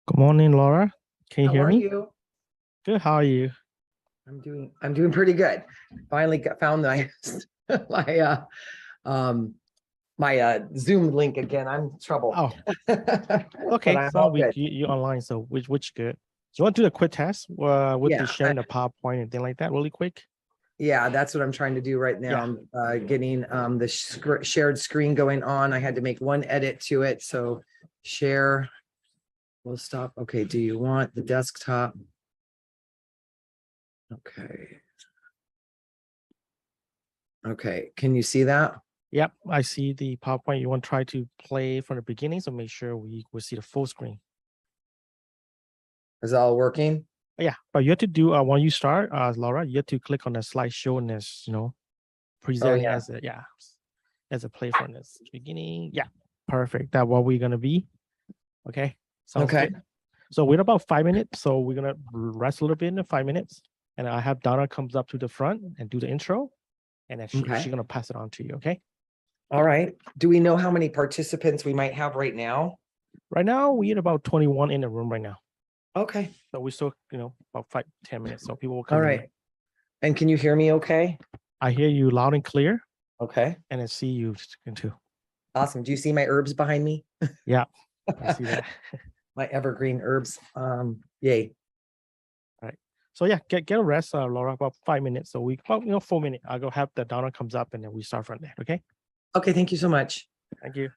Good morning, Laura. Can you How hear are me? you? Good. How are you? I'm doing pretty good. Finally found my my Zoom link again. I'm in trouble. Oh, But okay. I'm So all we good. you online. So which good. Do you want to do a quick test with the Yeah, sharing the PowerPoint and thing like that really quick? yeah, that's what I'm trying to do right Yeah. now. I'm getting the shared screen going on. I had to make one edit to it. So share, we'll stop. Okay, do you want the desktop? Okay. Okay, can you see that? Yep. I see the PowerPoint. You want to try to play from the beginning, so make sure we will see the full screen. Is it all working? Yeah, but you have to do when you start, Laura, you have to click on the slideshow and this, Oh presenting yeah. as a play from this beginning. Yeah, perfect. That's what we're gonna be. Okay, sounds Okay. good. So wait about 5 minutes. So we're gonna rest a little bit in 5 minutes, and I have Donna comes up to the front and do the intro, and then she's Okay. gonna pass it on to you. Okay. All right. Do we know how many participants we might have right now? Right now we had about 21 in the room right now. Okay. So we still about 5-10 minutes. So people will All come in. right. And can you hear me okay? I hear you loud and clear, Okay. and I see you too. Awesome. Do you see my herbs behind me? Yeah, I see that. My evergreen herbs. Yay. All right. So yeah, get a rest, Laura, about 5 minutes. So we about 4 minutes. I'll go have the Donna comes up and then we start from there. Okay. Okay, thank you so much. Thank you.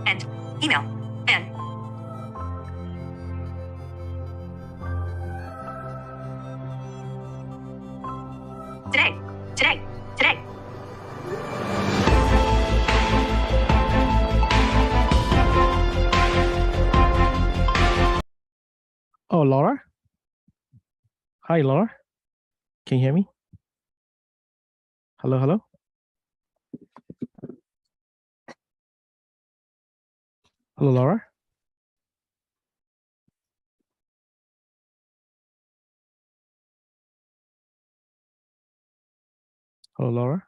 And email and today. Oh, Laura. Hi, Laura. Can you hear me? Hello, hello. Hello, Laura. Hello, Laura.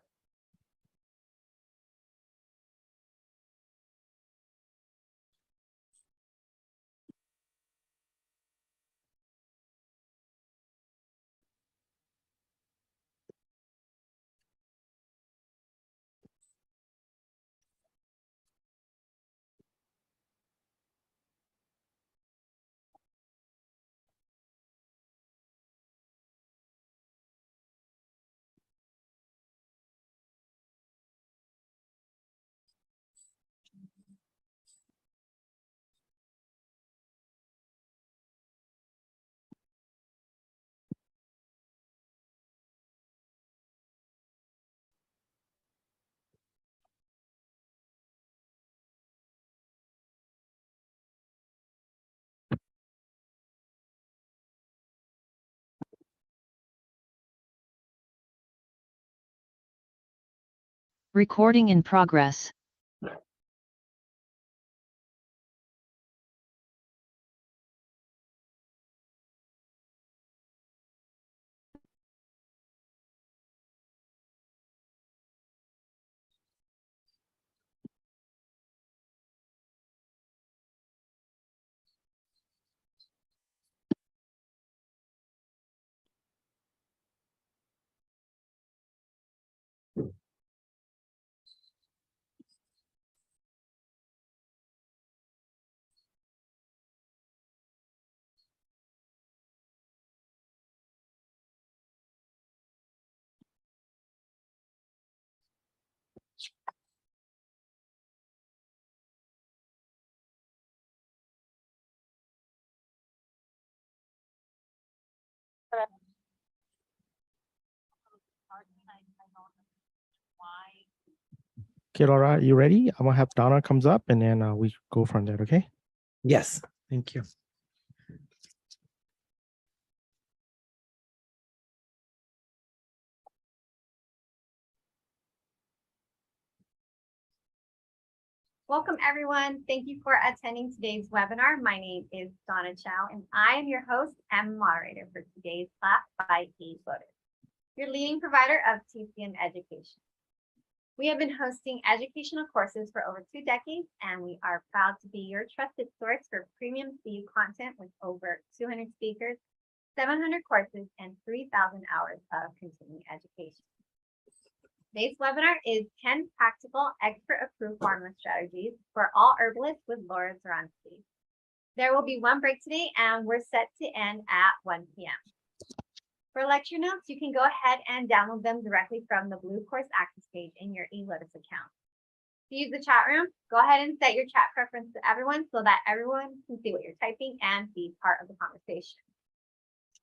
Recording in progress. Okay, Laura, you ready? I'm gonna have Donna comes up and then we go from there, okay? Yes, thank you. Welcome, everyone. Thank you for attending today's webinar. My name is Donna Chow, and I am your host and moderator for today's class by eVoters, your leading provider of TCM education. We have been hosting educational courses for over 2 decades, and we are proud to be your trusted source for premium CU content with over 200 speakers, 700 courses, and 3,000 hours of continuing education. Today's webinar is 10 practical expert-approved formula strategies for all herbalists with Laura Zaranski. There will be one break today, and we're set to end at 1 p.m. For lecture notes, you can go ahead and download them directly from the Blue Course Access page in your eLotus account. To use the chat room, go ahead and set your chat preference to everyone so that everyone can see what you're typing and be part of the conversation.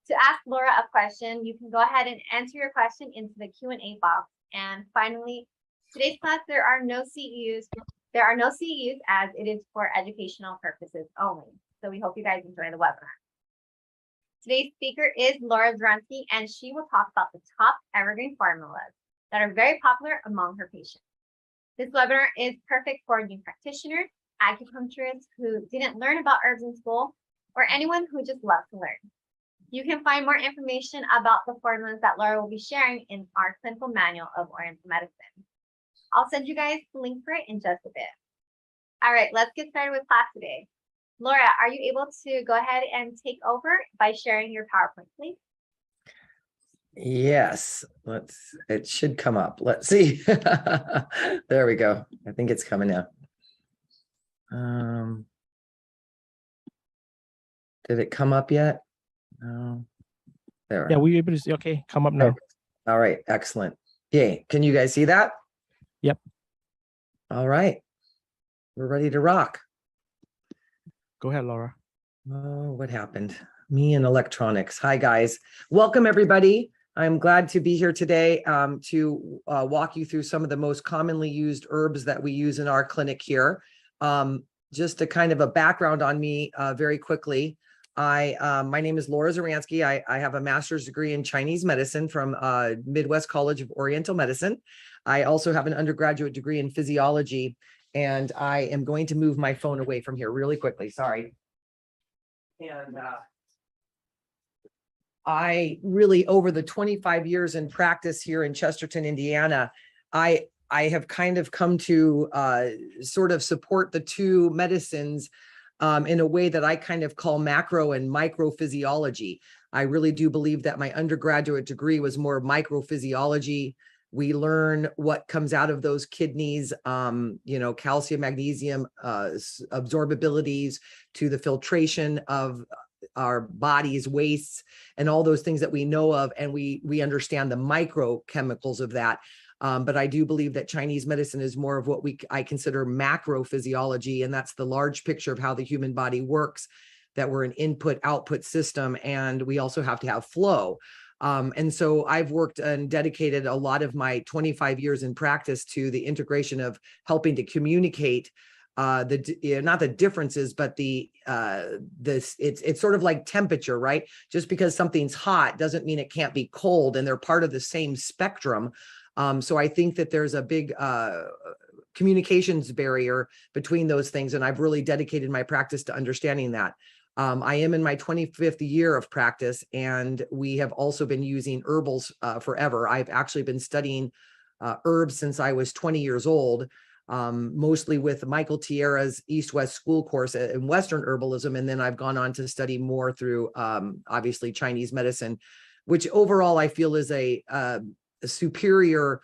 To ask Laura a question, you can go ahead and enter your question into the Q&A box. And finally, today's class, there are no CEUs. There are no CEUs as it is for educational purposes only. So we hope you guys enjoy the webinar. Today's speaker is Laura Zaranski, and she will talk about the top evergreen formulas that are very popular among her patients. This webinar is perfect for new practitioners, acupuncturists who didn't learn about herbs in school, or anyone who just loves to learn. You can find more information about the formulas that Laura will be sharing in our clinical manual of Oriental medicine. I'll send you guys the link for it in just a bit. All right, let's get started with class today. Laura, are you able to go ahead and take over by sharing your PowerPoint, please? Yes, it should come up. Let's see. There we go. I think it's coming now. Did it come up yet? No. There. Yeah, we able to see. Okay, come up now. All right, excellent. Okay, can you guys see that? Yep. All right, we're ready to rock. Go ahead, Laura. Oh, what happened? Me and electronics. Hi, guys. Welcome, everybody. I'm glad to be here today to walk you through some of the most commonly used herbs that we use in our clinic here. Just a kind of a background on me very quickly. My name is Laura Zaranski. I have a master's degree in Chinese medicine from Midwest College of Oriental Medicine. I also have an undergraduate degree in physiology, and I am going to move my phone away from here really quickly. Sorry. And I really, over the 25 years in practice here in Chesterton, Indiana, I have kind of come to sort of support the two medicines in a way that I kind of call macro and micro physiology. I really do believe that my undergraduate degree was more microphysiology. We learn what comes out of those kidneys, calcium, magnesium, absorbabilities, to the filtration of our body's wastes and all those things that we know of. And we understand the microchemicals of that. But I do believe that Chinese medicine is more of what I consider macro physiology, and that's the large picture of how the human body works, that we're an input-output system, and we also have to have flow. And so I've worked and dedicated a lot of my 25 years in practice to the integration of helping to communicate not the differences, but it's sort of like temperature, right? Just because something's hot doesn't mean it can't be cold, and they're part of the same spectrum. So I think that there's a big communications barrier between those things, and I've really dedicated my practice to understanding that. I am in my 25th year of practice, and we have also been using herbals forever. I've actually been studying herbs since I was 20 years old, mostly with Michael Tierra's East-West School course in Western herbalism, and then I've gone on to study more through obviously Chinese medicine, which overall I feel is a superior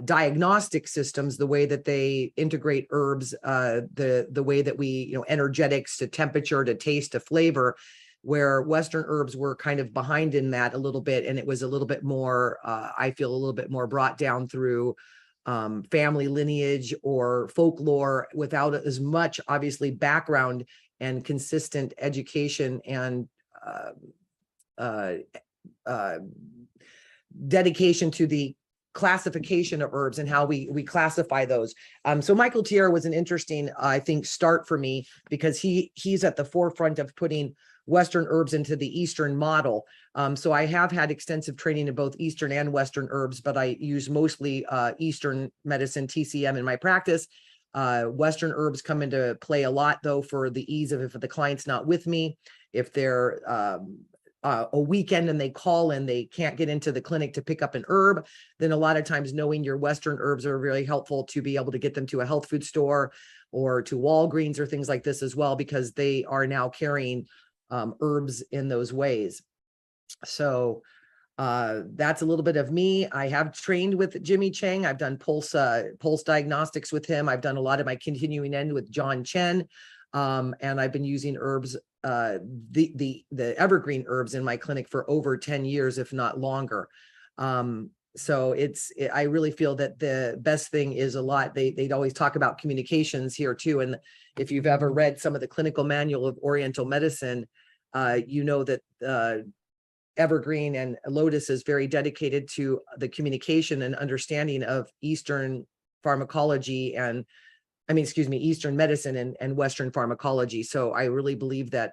diagnostic systems, the way that they integrate herbs, the way that we, energetics to temperature to taste to flavor, where Western herbs were kind of behind in that a little bit. And it was a little bit more, I feel a little bit more brought down through family lineage or folklore, without as much obviously background and consistent education and dedication to the classification of herbs and how we classify those. So Michael Tierra was an interesting, I think, start for me, because he's at the forefront of putting Western herbs into the Eastern model. So I have had extensive training in both Eastern and Western herbs, but I use mostly Eastern medicine, TCM, in my practice. Western herbs come into play a lot, though, for the ease of if the client's not with me, if they're a weekend and they call and they can't get into the clinic to pick up an herb, then a lot of times knowing your Western herbs are really helpful to be able to get them to a health food store or to Walgreens or things like this as well, because they are now carrying herbs in those ways. So that's a little bit of me. I have trained with Jimmy Chang. I've done pulse diagnostics with him. I've done a lot of my continuing end with John Chen. And I've been using herbs, the evergreen herbs in my clinic for over 10 years, if not longer. So I really feel that the best thing is they'd always talk about communications here too. And if you've ever read some of the clinical manual of Oriental medicine, you know that Evergreen and Lotus is very dedicated to the communication and understanding of Eastern pharmacology Eastern medicine and Western pharmacology. So I really believe that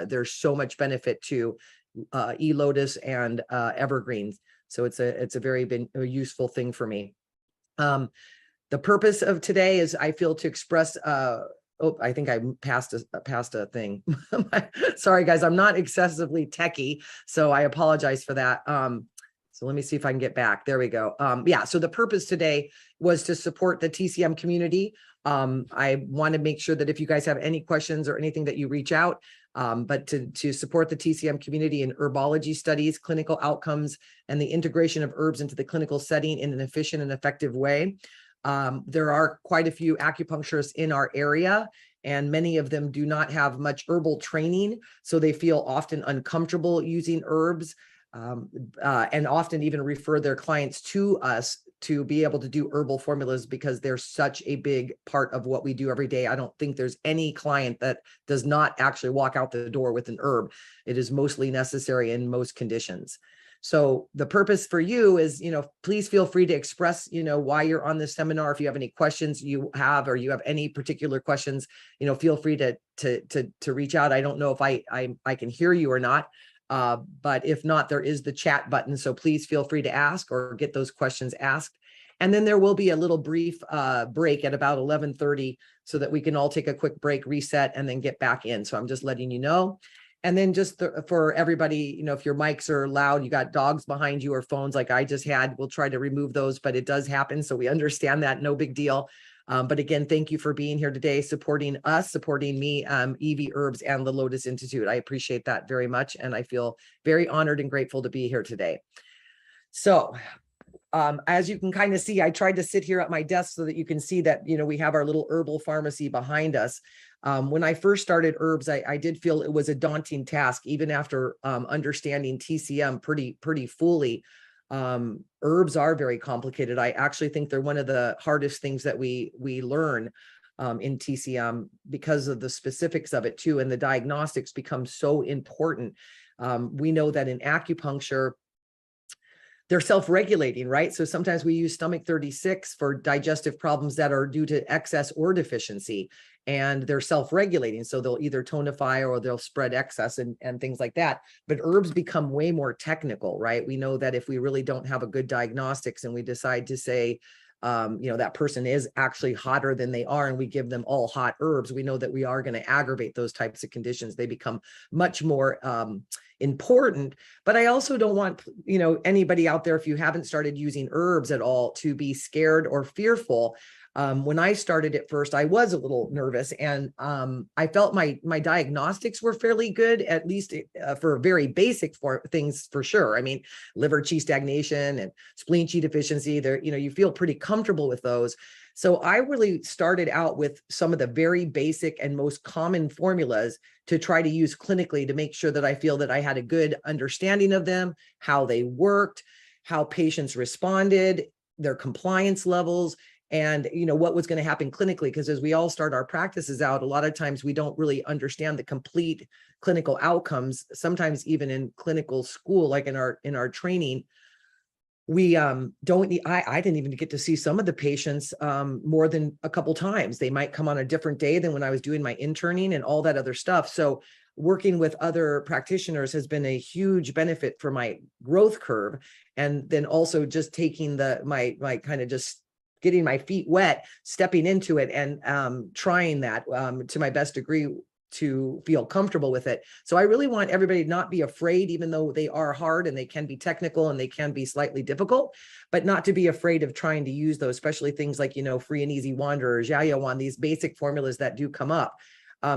there's so much benefit to Lotus and Evergreens. So it's a very useful thing for me. The purpose of today is, I feel, to express. I think I passed a thing. Sorry, guys, I'm not excessively techie, so I apologize for that. So let me see if I can get back. There we go. Yeah, so the purpose today was to support the TCM community. I want to make sure that if you guys have any questions or anything, that you reach out, but to support the TCM community in herbology studies, clinical outcomes, and the integration of herbs into the clinical setting in an efficient and effective way. There are quite a few acupuncturists in our area, and many of them do not have much herbal training, so they feel often uncomfortable using herbs, and often even refer their clients to us to be able to do herbal formulas, because they're such a big part of what we do every day. I don't think there's any client that does not actually walk out the door with an herb. It is mostly necessary in most conditions. So the purpose for you is, please feel free to express, why you're on this seminar. If you have any questions you have, or you have any particular questions, feel free to reach out. I don't know if I can hear you or not. But if not, there is the chat button. So please feel free to ask or get those questions asked. And then there will be a little brief break at about 11:30 so that we can all take a quick break, reset, and then get back in. So I'm just letting you know. And then just for everybody, if your mics are loud, you got dogs behind you or phones like I just had, we'll try to remove those, but it does happen. So we understand that, no big deal. But again, thank you for being here today, supporting us, supporting me, Evie Herbs, and the Lotus Institute. I appreciate that very much. And I feel very honored and grateful to be here today. So as you can kind of see, I tried to sit here at my desk so that you can see that, we have our little herbal pharmacy behind us. When I first started herbs, I did feel it was a daunting task, even after understanding TCM pretty fully. Herbs are very complicated. I actually think they're one of the hardest things that we learn in TCM, because of the specifics of it too, and the diagnostics become so important. We know that in acupuncture, they're self-regulating, right? So sometimes we use stomach 36 for digestive problems that are due to excess or deficiency, and they're self-regulating. So they'll either tonify or they'll spread excess and things like that. But herbs become way more technical, right? We know that if we really don't have a good diagnostics and we decide to say, that person is actually hotter than they are, and we give them all hot herbs, we know that we are going to aggravate those types of conditions. They become much more important. But I also don't want, anybody out there, if you haven't started using herbs at all, to be scared or fearful. When I started at first, I was a little nervous, and I felt my diagnostics were fairly good, at least for very basic things, for sure. I mean, liver qi stagnation and spleen qi deficiency, there, you feel pretty comfortable with those. So I really started out with some of the very basic and most common formulas to try to use clinically, to make sure that I feel that I had a good understanding of them, how they worked, how patients responded, their compliance levels, and, what was going to happen clinically. Because as we all start our practices out, a lot of times we don't really understand the complete clinical outcomes. Sometimes even in clinical school, like in our training, we don't need, I didn't even get to see some of the patients more than a couple times. They might come on a different day than when I was doing my interning and all that other stuff. So working with other practitioners has been a huge benefit for my growth curve. And then also just taking my kind of just getting my feet wet, stepping into it, and trying that to my best degree to feel comfortable with it. So I really want everybody to not be afraid, even though they are hard and they can be technical and they can be slightly difficult, but not to be afraid of trying to use those, especially things like, free and easy wanderers, Yayawan, these basic formulas that do come up.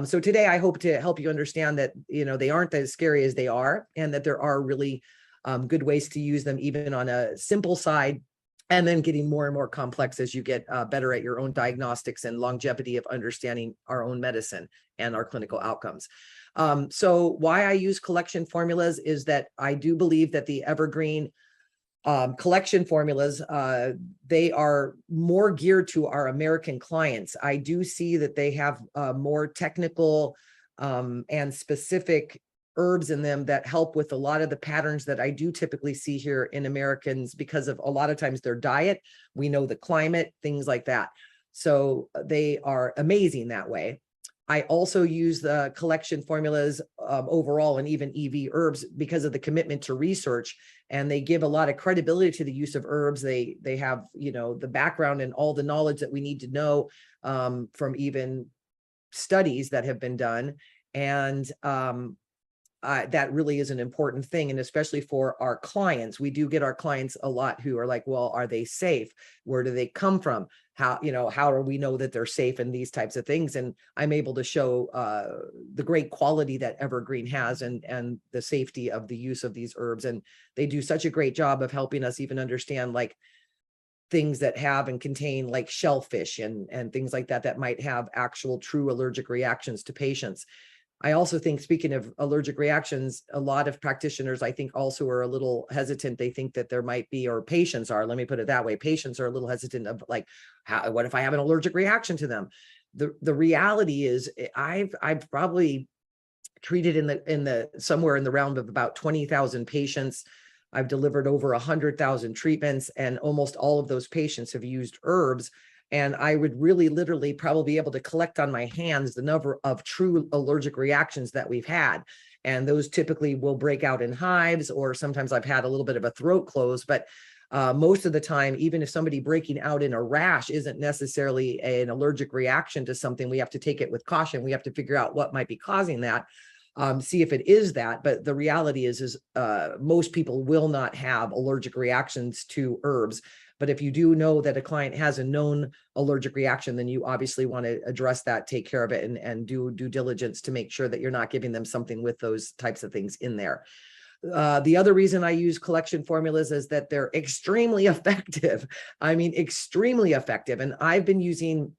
So today I hope to help you understand that, they aren't as scary as they are, and that there are really good ways to use them, even on a simple side, and then getting more and more complex as you get better at your own diagnostics and longevity of understanding our own medicine and our clinical outcomes. So why I use collection formulas is that I do believe that the Evergreen collection formulas, they are more geared to our American clients. I do see that they have more technical and specific herbs in them that help with a lot of the patterns that I do typically see here in Americans, because of a lot of times their diet, we know the climate, things like that. So they are amazing that way. I also use the collection formulas overall, and even EV herbs, because of the commitment to research, and they give a lot of credibility to the use of herbs. They have, the background and all the knowledge that we need to know from even studies that have been done. And that really is an important thing. And especially for our clients, we do get our clients a lot who are like, well, are they safe? Where do they come from? How do we know that they're safe, and these types of things? And I'm able to show the great quality that Evergreen has, and the safety of the use of these herbs. And they do such a great job of helping us even understand like things that have and contain like shellfish and things like that might have actual true allergic reactions to patients. I also think, speaking of allergic reactions, a lot of practitioners, I think, also are a little hesitant. They think that there might be, or patients are, let me put it that way, patients are a little hesitant of like, what if I have an allergic reaction to them? The reality is I've probably treated in the somewhere in the realm of about 20,000 patients. I've delivered over 100,000 treatments, and almost all of those patients have used herbs. And I would really literally probably be able to collect on my hands the number of true allergic reactions that we've had. And those typically will break out in hives, or sometimes I've had a little bit of a throat close. But most of the time, even if somebody breaking out in a rash isn't necessarily an allergic reaction to something, we have to take it with caution. We have to figure out what might be causing that. See if it is that. But the reality is most people will not have allergic reactions to herbs. But if you do know that a client has a known allergic reaction, then you obviously want to address that, take care of it, and do due diligence to make sure that you're not giving them something with those types of things in there. The other reason I use collection formulas is that they're extremely effective. I mean, extremely effective. And I've been using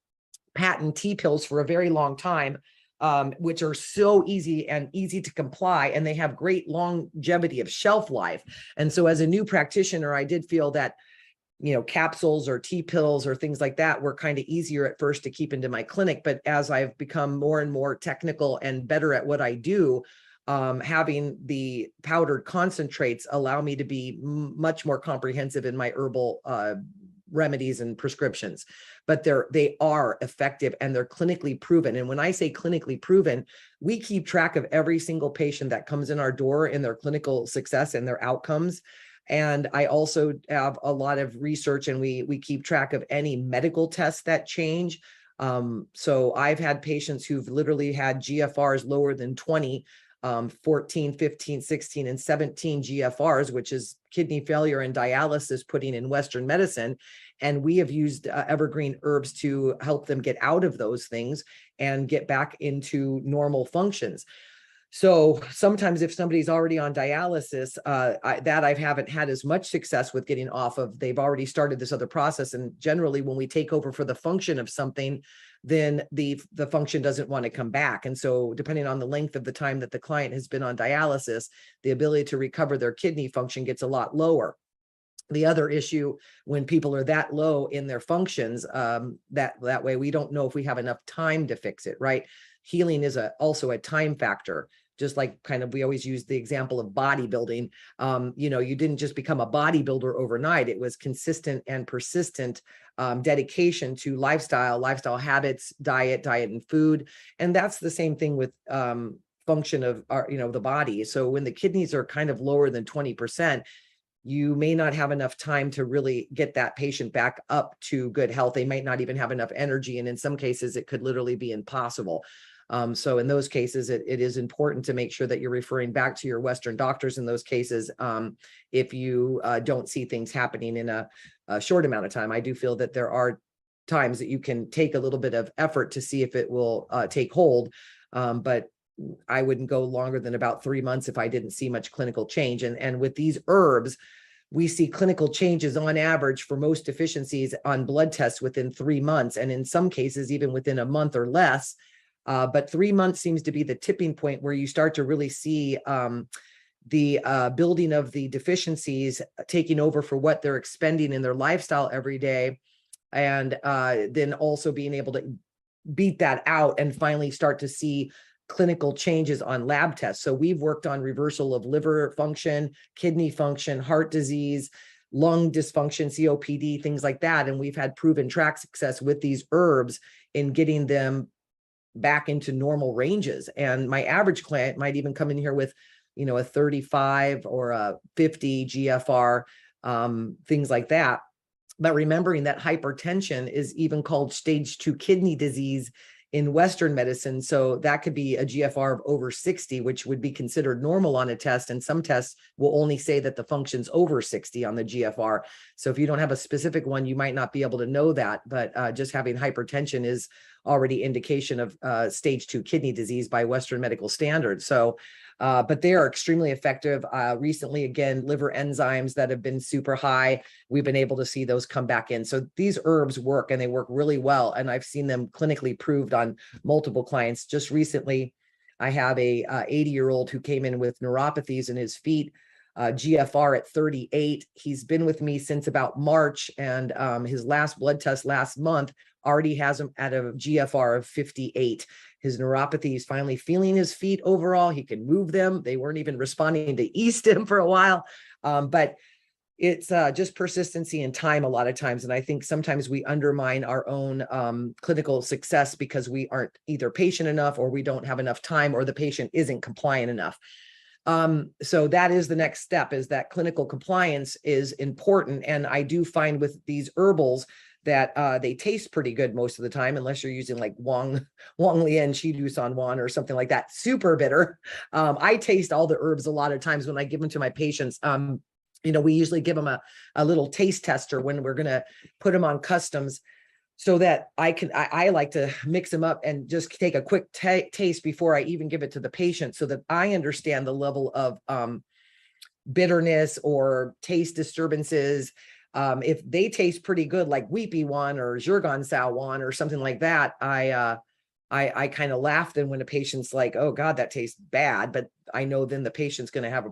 patent tea pills for a very long time, which are so easy to comply, and they have great longevity of shelf life. And so as a new practitioner, I did feel that capsules or tea pills or things like that were kind of easier at first to keep into my clinic. But as I've become more and more technical and better at what I do, having the powdered concentrates allow me to be much more comprehensive in my herbal remedies and prescriptions. But they are effective, and they're clinically proven. And when I say clinically proven, we keep track of every single patient that comes in our door in their clinical success and their outcomes. And I also have a lot of research, and we keep track of any medical tests that change. So I've had patients who've literally had GFRs lower than 20, 14, 15, 16, and 17 GFRs, which is kidney failure and dialysis putting in Western medicine. And we have used Evergreen herbs to help them get out of those things and get back into normal functions. So sometimes if somebody's already on dialysis, I haven't had as much success with getting off of. They've already started this other process. And generally when we take over for the function of something, then the function doesn't want to come back. And so depending on the length of the time that the client has been on dialysis, the ability to recover their kidney function gets a lot lower. the other issue when people are that low in their functions, that way we don't know if we have enough time to fix it, right? Healing is also a time factor. Just like kind of, we always use the example of bodybuilding. You didn't just become a bodybuilder overnight. It was consistent and persistent dedication to lifestyle habits, diet and food. And that's the same thing with function of our, the body. So when the kidneys are kind of lower than 20%, you may not have enough time to really get that patient back up to good health. They might not even have enough energy. And in some cases, it could literally be impossible. So in those cases, it is important to make sure that you're referring back to your Western doctors in those cases. If you don't see things happening in a short amount of time, I do feel that there are times that you can take a little bit of effort to see if it will take hold. But I wouldn't go longer than about 3 months if I didn't see much clinical change. And with these herbs, we see clinical changes on average for most deficiencies on blood tests within 3 months, and in some cases, even within a month or less. But 3 months seems to be the tipping point where you start to really see the building of the deficiencies taking over for what they're expending in their lifestyle every day. And then also being able to beat that out and finally start to see clinical changes on lab tests. So we've worked on reversal of liver function, kidney function, heart disease, lung dysfunction, COPD, things like that. And we've had proven track success with these herbs in getting them back into normal ranges. And my average client might even come in here with, a 35 or a 50 GFR, things like that. But remembering that hypertension is even called stage 2 kidney disease in Western medicine. So that could be a GFR of over 60, which would be considered normal on a test. And some tests will only say that the function's over 60 on the GFR. So if you don't have a specific one, you might not be able to know that. But just having hypertension is already indication of stage 2 kidney disease by Western medical standards. So, but they are extremely effective. Recently, again, liver enzymes that have been super high, we've been able to see those come back in. So these herbs work, and they work really well. And I've seen them clinically proved on multiple clients. Just recently, I have a 80-year-old who came in with neuropathies in his feet, GFR at 38. He's been with me since about March, and his last blood test last month already has him at a GFR of 58. His neuropathy is finally feeling his feet overall. He can move them. They weren't even responding to E-stim for a while. But it's just persistency and time a lot of times. And I think sometimes we undermine our own clinical success because we aren't either patient enough, or we don't have enough time, or the patient isn't compliant enough. So that is the next step, is that clinical compliance is important. And I do find with these herbals that they taste pretty good most of the time, unless you're using like Wang Lian Shidu San Wan or something like that, super bitter. I taste all the herbs a lot of times when I give them to my patients. We usually give them a little taste tester when we're going to put them on customs, so that I like to mix them up and just take a quick taste before I even give it to the patient, so that I understand the level of bitterness or taste disturbances. If they taste pretty good, like Weepy One or Zhurgan Sao One or something like that, I kind of laugh then when a patient's like, oh God, that tastes bad. But I know then the patient's going to have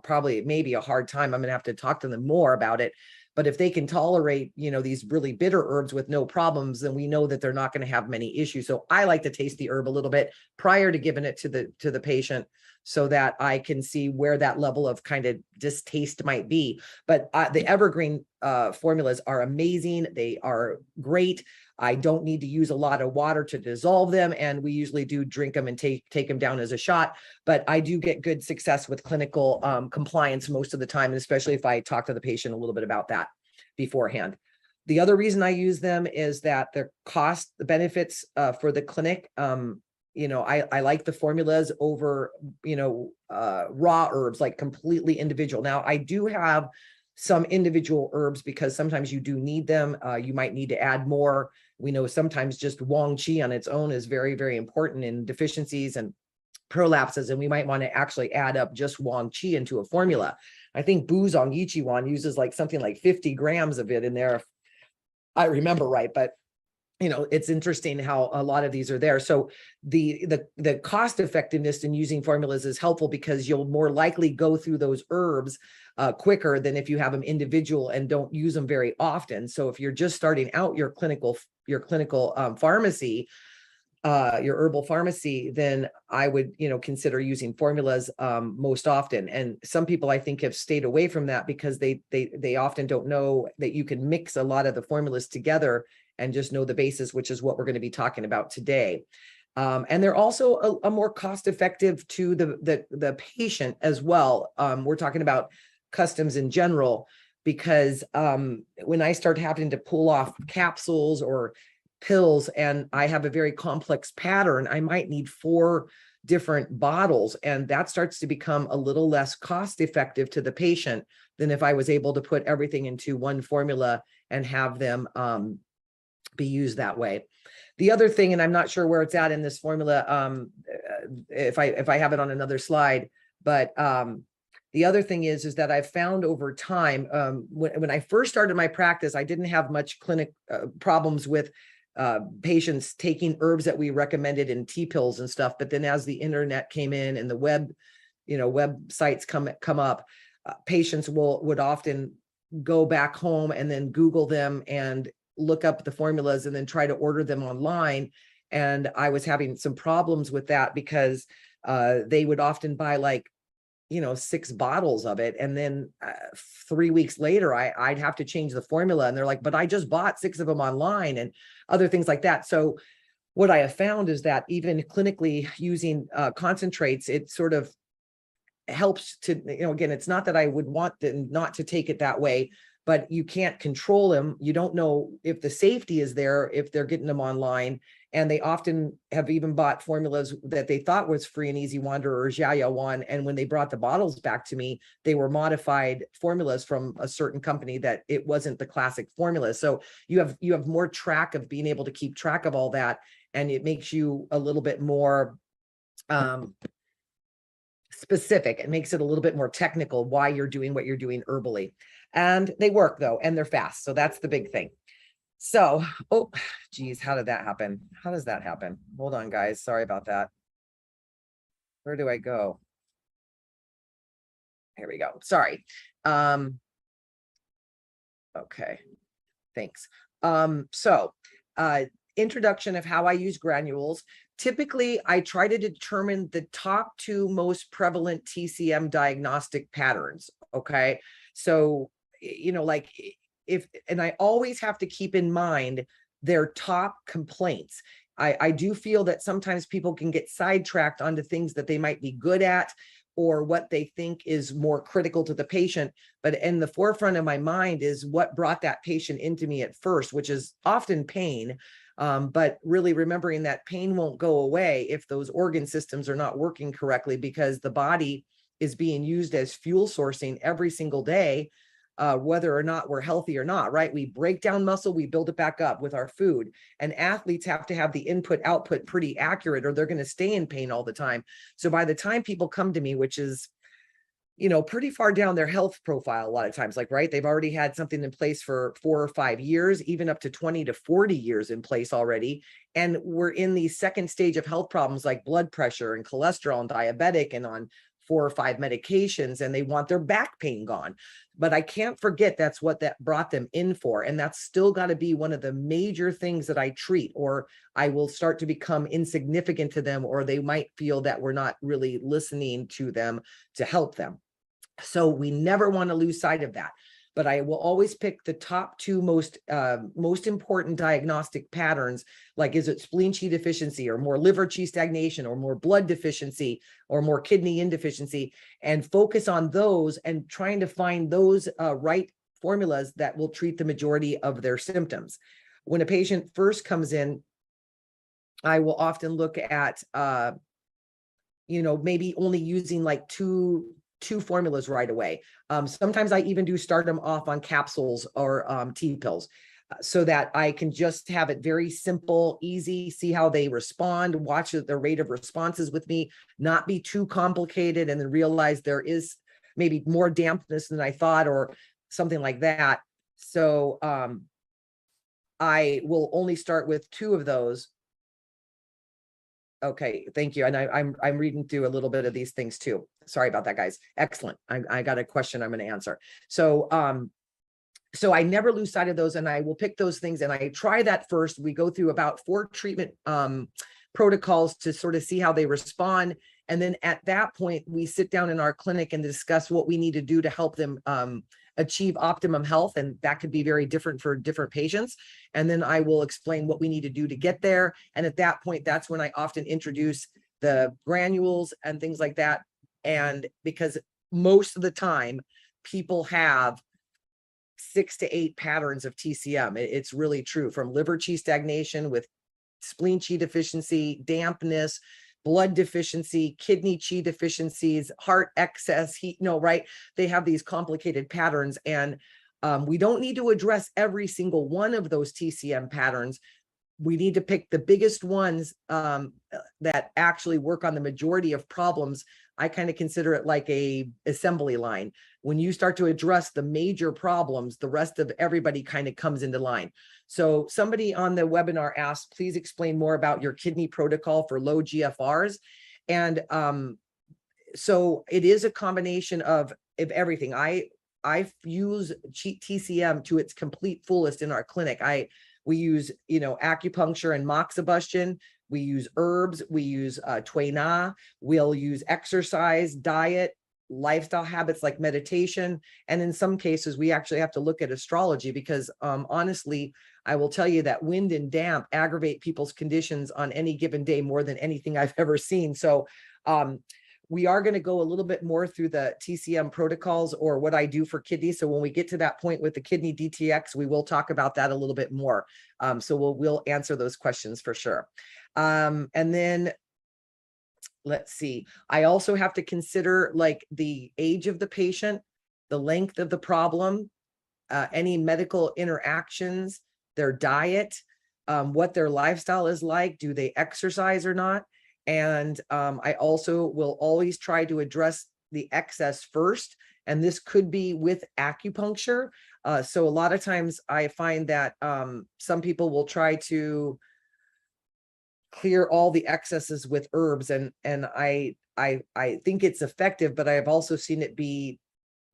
maybe a hard time. I'm going to have to talk to them more about it. But if they can tolerate, these really bitter herbs with no problems, then we know that they're not going to have many issues. So I like to taste the herb a little bit prior to giving it to the patient, so that I can see where that level of kind of distaste might be. But the Evergreen formulas are amazing. They are great. I don't need to use a lot of water to dissolve them. And we usually do drink them and take them down as a shot. But I do get good success with clinical compliance most of the time, especially if I talk to the patient a little bit about that beforehand. The other reason I use them is that the benefits for the clinic, I like the formulas over, raw herbs, like completely individual. Now, I do have some individual herbs because sometimes you do need them. You might need to add more. We know sometimes just Wang Qi on its own is very, very important in deficiencies and prolapses, and we might want to actually add up just Wang Qi into a formula. I think Buzong Yiqiwan uses like something like 50 grams of it in there, if I remember right. But it's interesting how a lot of these are there. So the cost effectiveness in using formulas is helpful because you'll more likely go through those herbs quicker than if you have them individual and don't use them very often. So if you're just starting out your clinical pharmacy, your herbal pharmacy, then I would, consider using formulas most often. And some people I think have stayed away from that because they often don't know that you can mix a lot of the formulas together and just know the basis, which is what we're going to be talking about today. And they're also a more cost effective to the patient as well. We're talking about customs in general, because when I start having to pull off capsules or pills and I have a very complex pattern, I might need 4 different bottles, and that starts to become a little less cost effective to the patient than if I was able to put everything into one formula and have them be used that way. The other thing, and I'm not sure where it's at in this formula, if I have it on another slide, but the other thing is that I've found over time, when I first started my practice, I didn't have much clinic problems with patients taking herbs that we recommended in tea pills and stuff. But then as the internet came in and the websites come up, patients would often go back home and then Google them and look up the formulas and then try to order them online. And I was having some problems with that because they would often buy 6 bottles of it. And then 3 weeks later, I'd have to change the formula. And they're like, but I just bought 6 of them online and other things like that. So what I have found is that even clinically using concentrates, it sort of helps to, again, it's not that I would want them not to take it that way, but you can't control them. You don't know if the safety is there, if they're getting them online. And they often have even bought formulas that they thought was Free and Easy Wonder or Jayawan. And when they brought the bottles back to me, they were modified formulas from a certain company that it wasn't the classic formula. So you have more track of being able to keep track of all that. And it makes you a little bit more specific. It makes it a little bit more technical why you're doing what you're doing herbally. And they work though, and they're fast. So that's the big thing. So, oh, geez, how did that happen? How does that happen? Hold on, guys. Sorry about that. Where do I go? Here we go. Sorry. Okay, thanks. Introduction of how I use granules. Typically, I try to determine the top 2 most prevalent TCM diagnostic patterns. Okay, so, and I always have to keep in mind their top complaints. I do feel that sometimes people can get sidetracked onto things that they might be good at or what they think is more critical to the patient. But in the forefront of my mind is what brought that patient into me at first, which is often pain. But really remembering that pain won't go away if those organ systems are not working correctly, because the body is being used as fuel sourcing every single day, whether or not we're healthy or not, right? We break down muscle, we build it back up with our food. And athletes have to have the input output pretty accurate or they're going to stay in pain all the time. So by the time people come to me, which is, pretty far down their health profile a lot of times, right? They've already had something in place for 4 or 5 years, even up to 20 to 40 years in place already. And we're in the second stage of health problems like blood pressure and cholesterol and diabetic and on 4 or 5 medications, and they want their back pain gone. But I can't forget that's what that brought them in for. And that's still got to be one of the major things that I treat, or I will start to become insignificant to them, or they might feel that we're not really listening to them to help them. So we never want to lose sight of that. But I will always pick the top 2 most important diagnostic patterns, like is it spleen qi deficiency or more liver qi stagnation or more blood deficiency or more kidney insufficiency, and focus on those and trying to find those right formulas that will treat the majority of their symptoms. When a patient first comes in, I will often look at, maybe only using like two formulas right away. Sometimes I even do start them off on capsules or tea pills so that I can just have it very simple, easy, see how they respond, watch the rate of responses with me, not be too complicated, and then realize there is maybe more dampness than I thought or something like that. So I will only start with 2 of those. Okay, thank you. And I'm reading through a little bit of these things too. Sorry about that, guys. Excellent. I got a question I'm going to answer. So I never lose sight of those, and I will pick those things and I try that first. We go through about 4 treatment protocols to sort of see how they respond. And then at that point, we sit down in our clinic and discuss what we need to do to help them achieve optimum health. And that could be very different for different patients. And then I will explain what we need to do to get there. And at that point, that's when I often introduce the granules and things like that. And because most of the time people have 6 to 8 patterns of TCM. It's really true, from liver qi stagnation with spleen qi deficiency, dampness, blood deficiency, kidney qi deficiencies, heart excess, heat, right? They have these complicated patterns, and we don't need to address every single one of those TCM patterns. We need to pick the biggest ones that actually work on the majority of problems. I kind of consider it like a assembly line. When you start to address the major problems, the rest of everybody kind of comes into line. So somebody on the webinar asked, please explain more about your kidney protocol for low GFRs. And so it is a combination of everything. I use TCM to its complete fullest in our clinic. We use, acupuncture and moxibustion. We use herbs. We use Tui Na. We'll use exercise, diet, lifestyle habits like meditation. And in some cases, we actually have to look at astrology because honestly, I will tell you that wind and damp aggravate people's conditions on any given day more than anything I've ever seen. So we are going to go a little bit more through the TCM protocols or what I do for kidneys. So when we get to that point with the kidney DTX, we will talk about that a little bit more. So we'll answer those questions for sure. And then let's see, I also have to consider like the age of the patient, the length of the problem, any medical interactions, their diet, what their lifestyle is like, do they exercise or not? And I also will always try to address the excess first. And this could be with acupuncture. So a lot of times I find that some people will try to clear all the excesses with herbs. And I think it's effective, but I have also seen it be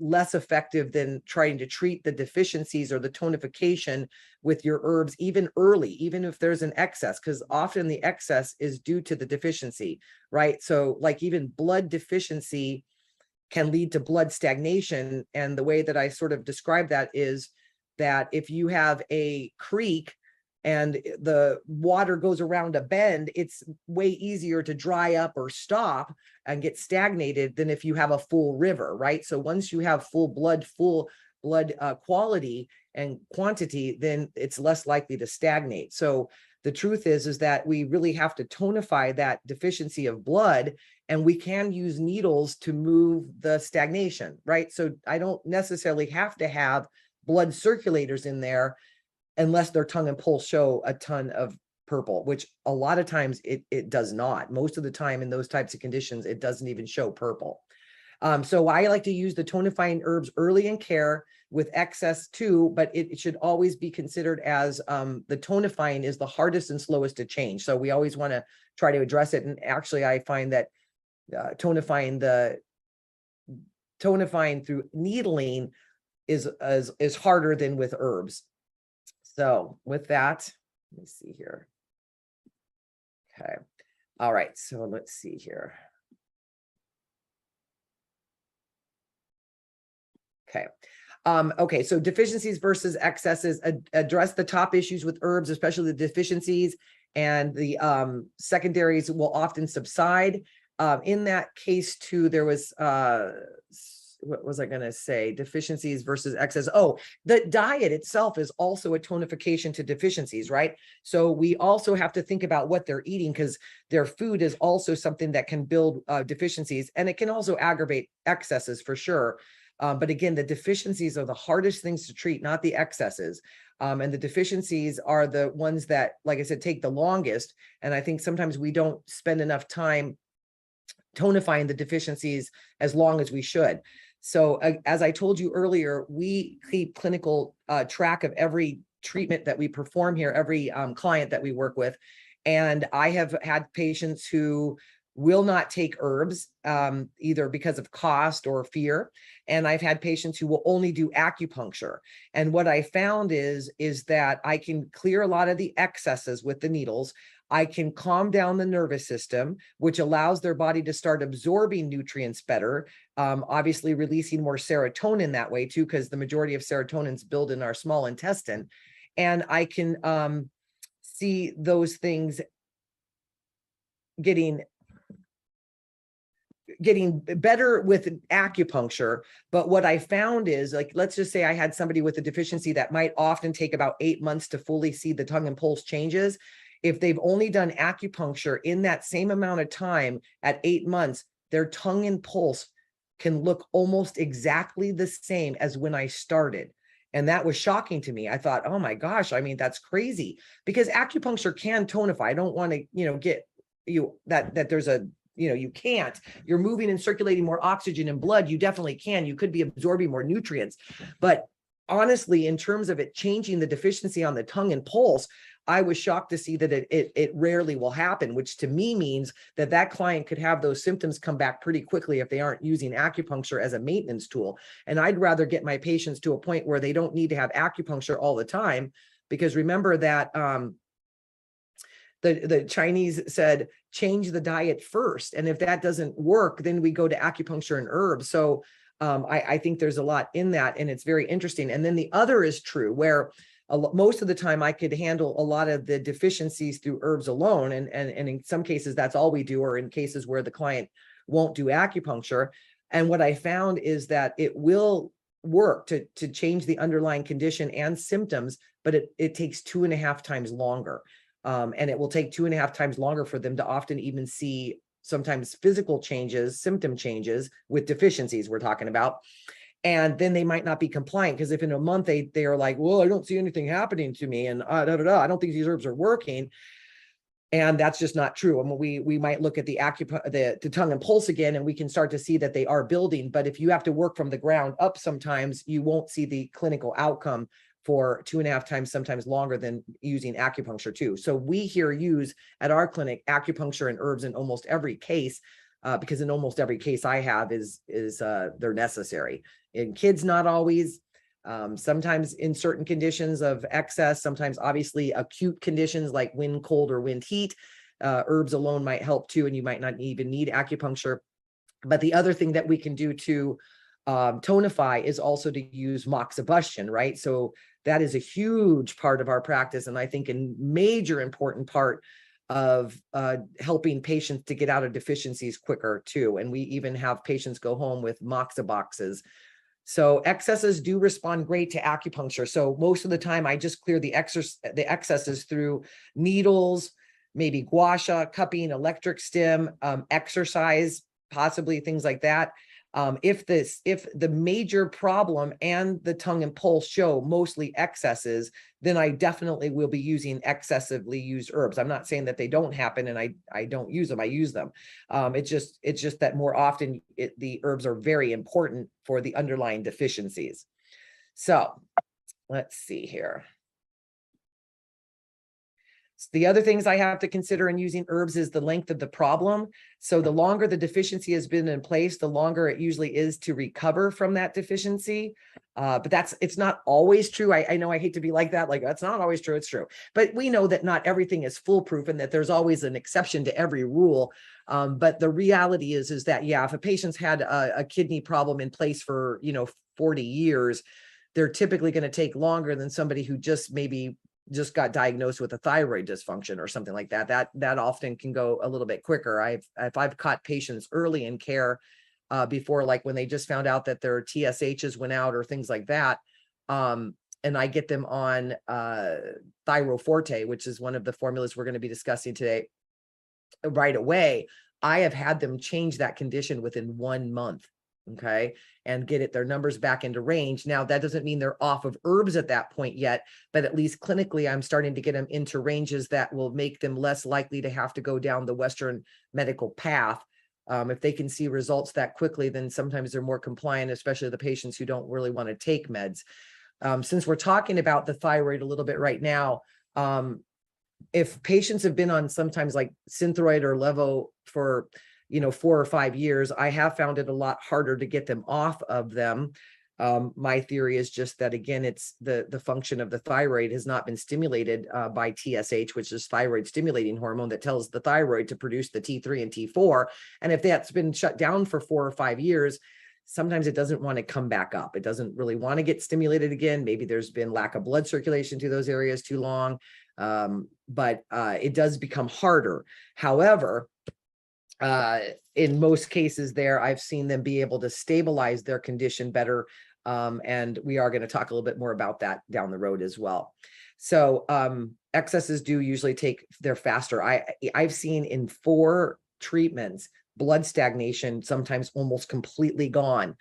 less effective than trying to treat the deficiencies or the tonification with your herbs, even early, even if there's an excess, because often the excess is due to the deficiency, right? So like even blood deficiency can lead to blood stagnation. And the way that I sort of describe that is that if you have a creek and the water goes around a bend, it's way easier to dry up or stop and get stagnated than if you have a full river, right? So once you have full blood quality and quantity, then it's less likely to stagnate. So the truth is that we really have to tonify that deficiency of blood, and we can use needles to move the stagnation, right? So I don't necessarily have to have blood circulators in there unless their tongue and pulse show a ton of purple, which a lot of times it does not. Most of the time in those types of conditions, it doesn't even show purple. So I like to use the tonifying herbs early in care with excess too, but it should always be considered as the tonifying is the hardest and slowest to change. So we always want to try to address it. And actually, I find that tonifying through needling is harder than with herbs. So with that, let me see here. Okay. All right. So let's see here. Okay. Okay. So deficiencies versus excesses, address the top issues with herbs, especially the deficiencies, and the secondaries will often subside. In that case too, there was, what was I going to say? Deficiencies versus excess. Oh, the diet itself is also a tonification to deficiencies, right? So we also have to think about what they're eating, because their food is also something that can build deficiencies, and it can also aggravate excesses for sure. But again, the deficiencies are the hardest things to treat, not the excesses. And the deficiencies are the ones that, like I said, take the longest. And I think sometimes we don't spend enough time tonifying the deficiencies as long as we should. So as I told you earlier, we keep clinical track of every treatment that we perform here, every client that we work with. And I have had patients who will not take herbs, either because of cost or fear. And I've had patients who will only do acupuncture. And what I found is that I can clear a lot of the excesses with the needles. I can calm down the nervous system, which allows their body to start absorbing nutrients better, obviously releasing more serotonin that way too, because the majority of serotonin's built in our small intestine. And I can see those things getting better with acupuncture. But what I found is, like, let's just say I had somebody with a deficiency that might often take about 8 months to fully see the tongue and pulse changes. If they've only done acupuncture in that same amount of time at 8 months, their tongue and pulse can look almost exactly the same as when I started. And that was shocking to me. I thought, oh my gosh, I mean, that's crazy, because acupuncture can tonify. I don't want to, get you that there's a, you can't, you're moving and circulating more oxygen and blood. You definitely can. You could be absorbing more nutrients. But honestly, in terms of it changing the deficiency on the tongue and pulse, I was shocked to see that it rarely will happen, which to me means that client could have those symptoms come back pretty quickly if they aren't using acupuncture as a maintenance tool. And I'd rather get my patients to a point where they don't need to have acupuncture all the time, because remember that the Chinese said, change the diet first. And if that doesn't work, then we go to acupuncture and herbs. So I think there's a lot in that, and it's very interesting. And then the other is true, where most of the time I could handle a lot of the deficiencies through herbs alone. And in some cases, that's all we do, or in cases where the client won't do acupuncture. And what I found is that it will work to change the underlying condition and symptoms, but it takes 2.5 times longer. And it will take 2.5 times longer for them to often even see sometimes physical changes, symptom changes with deficiencies we're talking about. And then they might not be compliant, because if in a month they are like, well, I don't see anything happening to me, and I don't think these herbs are working. And that's just not true. I mean, we might look at the tongue and pulse again, and we can start to see that they are building. But if you have to work from the ground up, sometimes you won't see the clinical outcome for 2.5 times, sometimes longer, than using acupuncture too. So we here use at our clinic acupuncture and herbs in almost every case, because in almost every case I have is they're necessary. In kids, not always. Sometimes in certain conditions of excess, sometimes obviously acute conditions like wind cold or wind heat, herbs alone might help too, and you might not even need acupuncture. But the other thing that we can do to tonify is also to use moxibustion, right? So that is a huge part of our practice, and I think a major important part of helping patients to get out of deficiencies quicker too. And we even have patients go home with moxiboxes. So excesses do respond great to acupuncture. So most of the time I just clear the excesses through needles, maybe gua sha, cupping, electric stim, exercise, possibly things like that. If the major problem and the tongue and pulse show mostly excesses, then I definitely will be using excessively used herbs. I'm not saying that they don't happen and I don't use them. I use them. It's just that more often the herbs are very important for the underlying deficiencies. So let's see here. The other things I have to consider in using herbs is the length of the problem. So the longer the deficiency has been in place, the longer it usually is to recover from that deficiency. But it's not always true. I know I hate to be like that, like that's not always true, it's true. But we know that not everything is foolproof and that there's always an exception to every rule. But the reality is that, yeah, if a patient's had a kidney problem in place for, 40 years, they're typically going to take longer than somebody who just got diagnosed with a thyroid dysfunction or something like that. That often can go a little bit quicker. If I've caught patients early in care before, like when they just found out that their TSHs went out or things like that, and I get them on Thyroforte, which is one of the formulas we're going to be discussing today, right away, I have had them change that condition within 1 month. Okay. And get their numbers back into range. Now, that doesn't mean they're off of herbs at that point yet, but at least clinically, I'm starting to get them into ranges that will make them less likely to have to go down the Western medical path. If they can see results that quickly, then sometimes they're more compliant, especially the patients who don't really want to take meds. Since we're talking about the thyroid a little bit right now, if patients have been on sometimes like Synthroid or Levo for, 4 or 5 years, I have found it a lot harder to get them off of them. My theory is just that, again, it's the function of the thyroid has not been stimulated by TSH, which is thyroid stimulating hormone that tells the thyroid to produce the T3 and T4. And if that's been shut down for 4 or 5 years, sometimes it doesn't want to come back up. It doesn't really want to get stimulated again. Maybe there's been lack of blood circulation to those areas too long, but it does become harder. However, in most cases there, I've seen them be able to stabilize their condition better. And we are going to talk a little bit more about that down the road as well. So excesses do usually take, they're faster. I've seen in 4 treatments, blood stagnation, sometimes almost completely gone,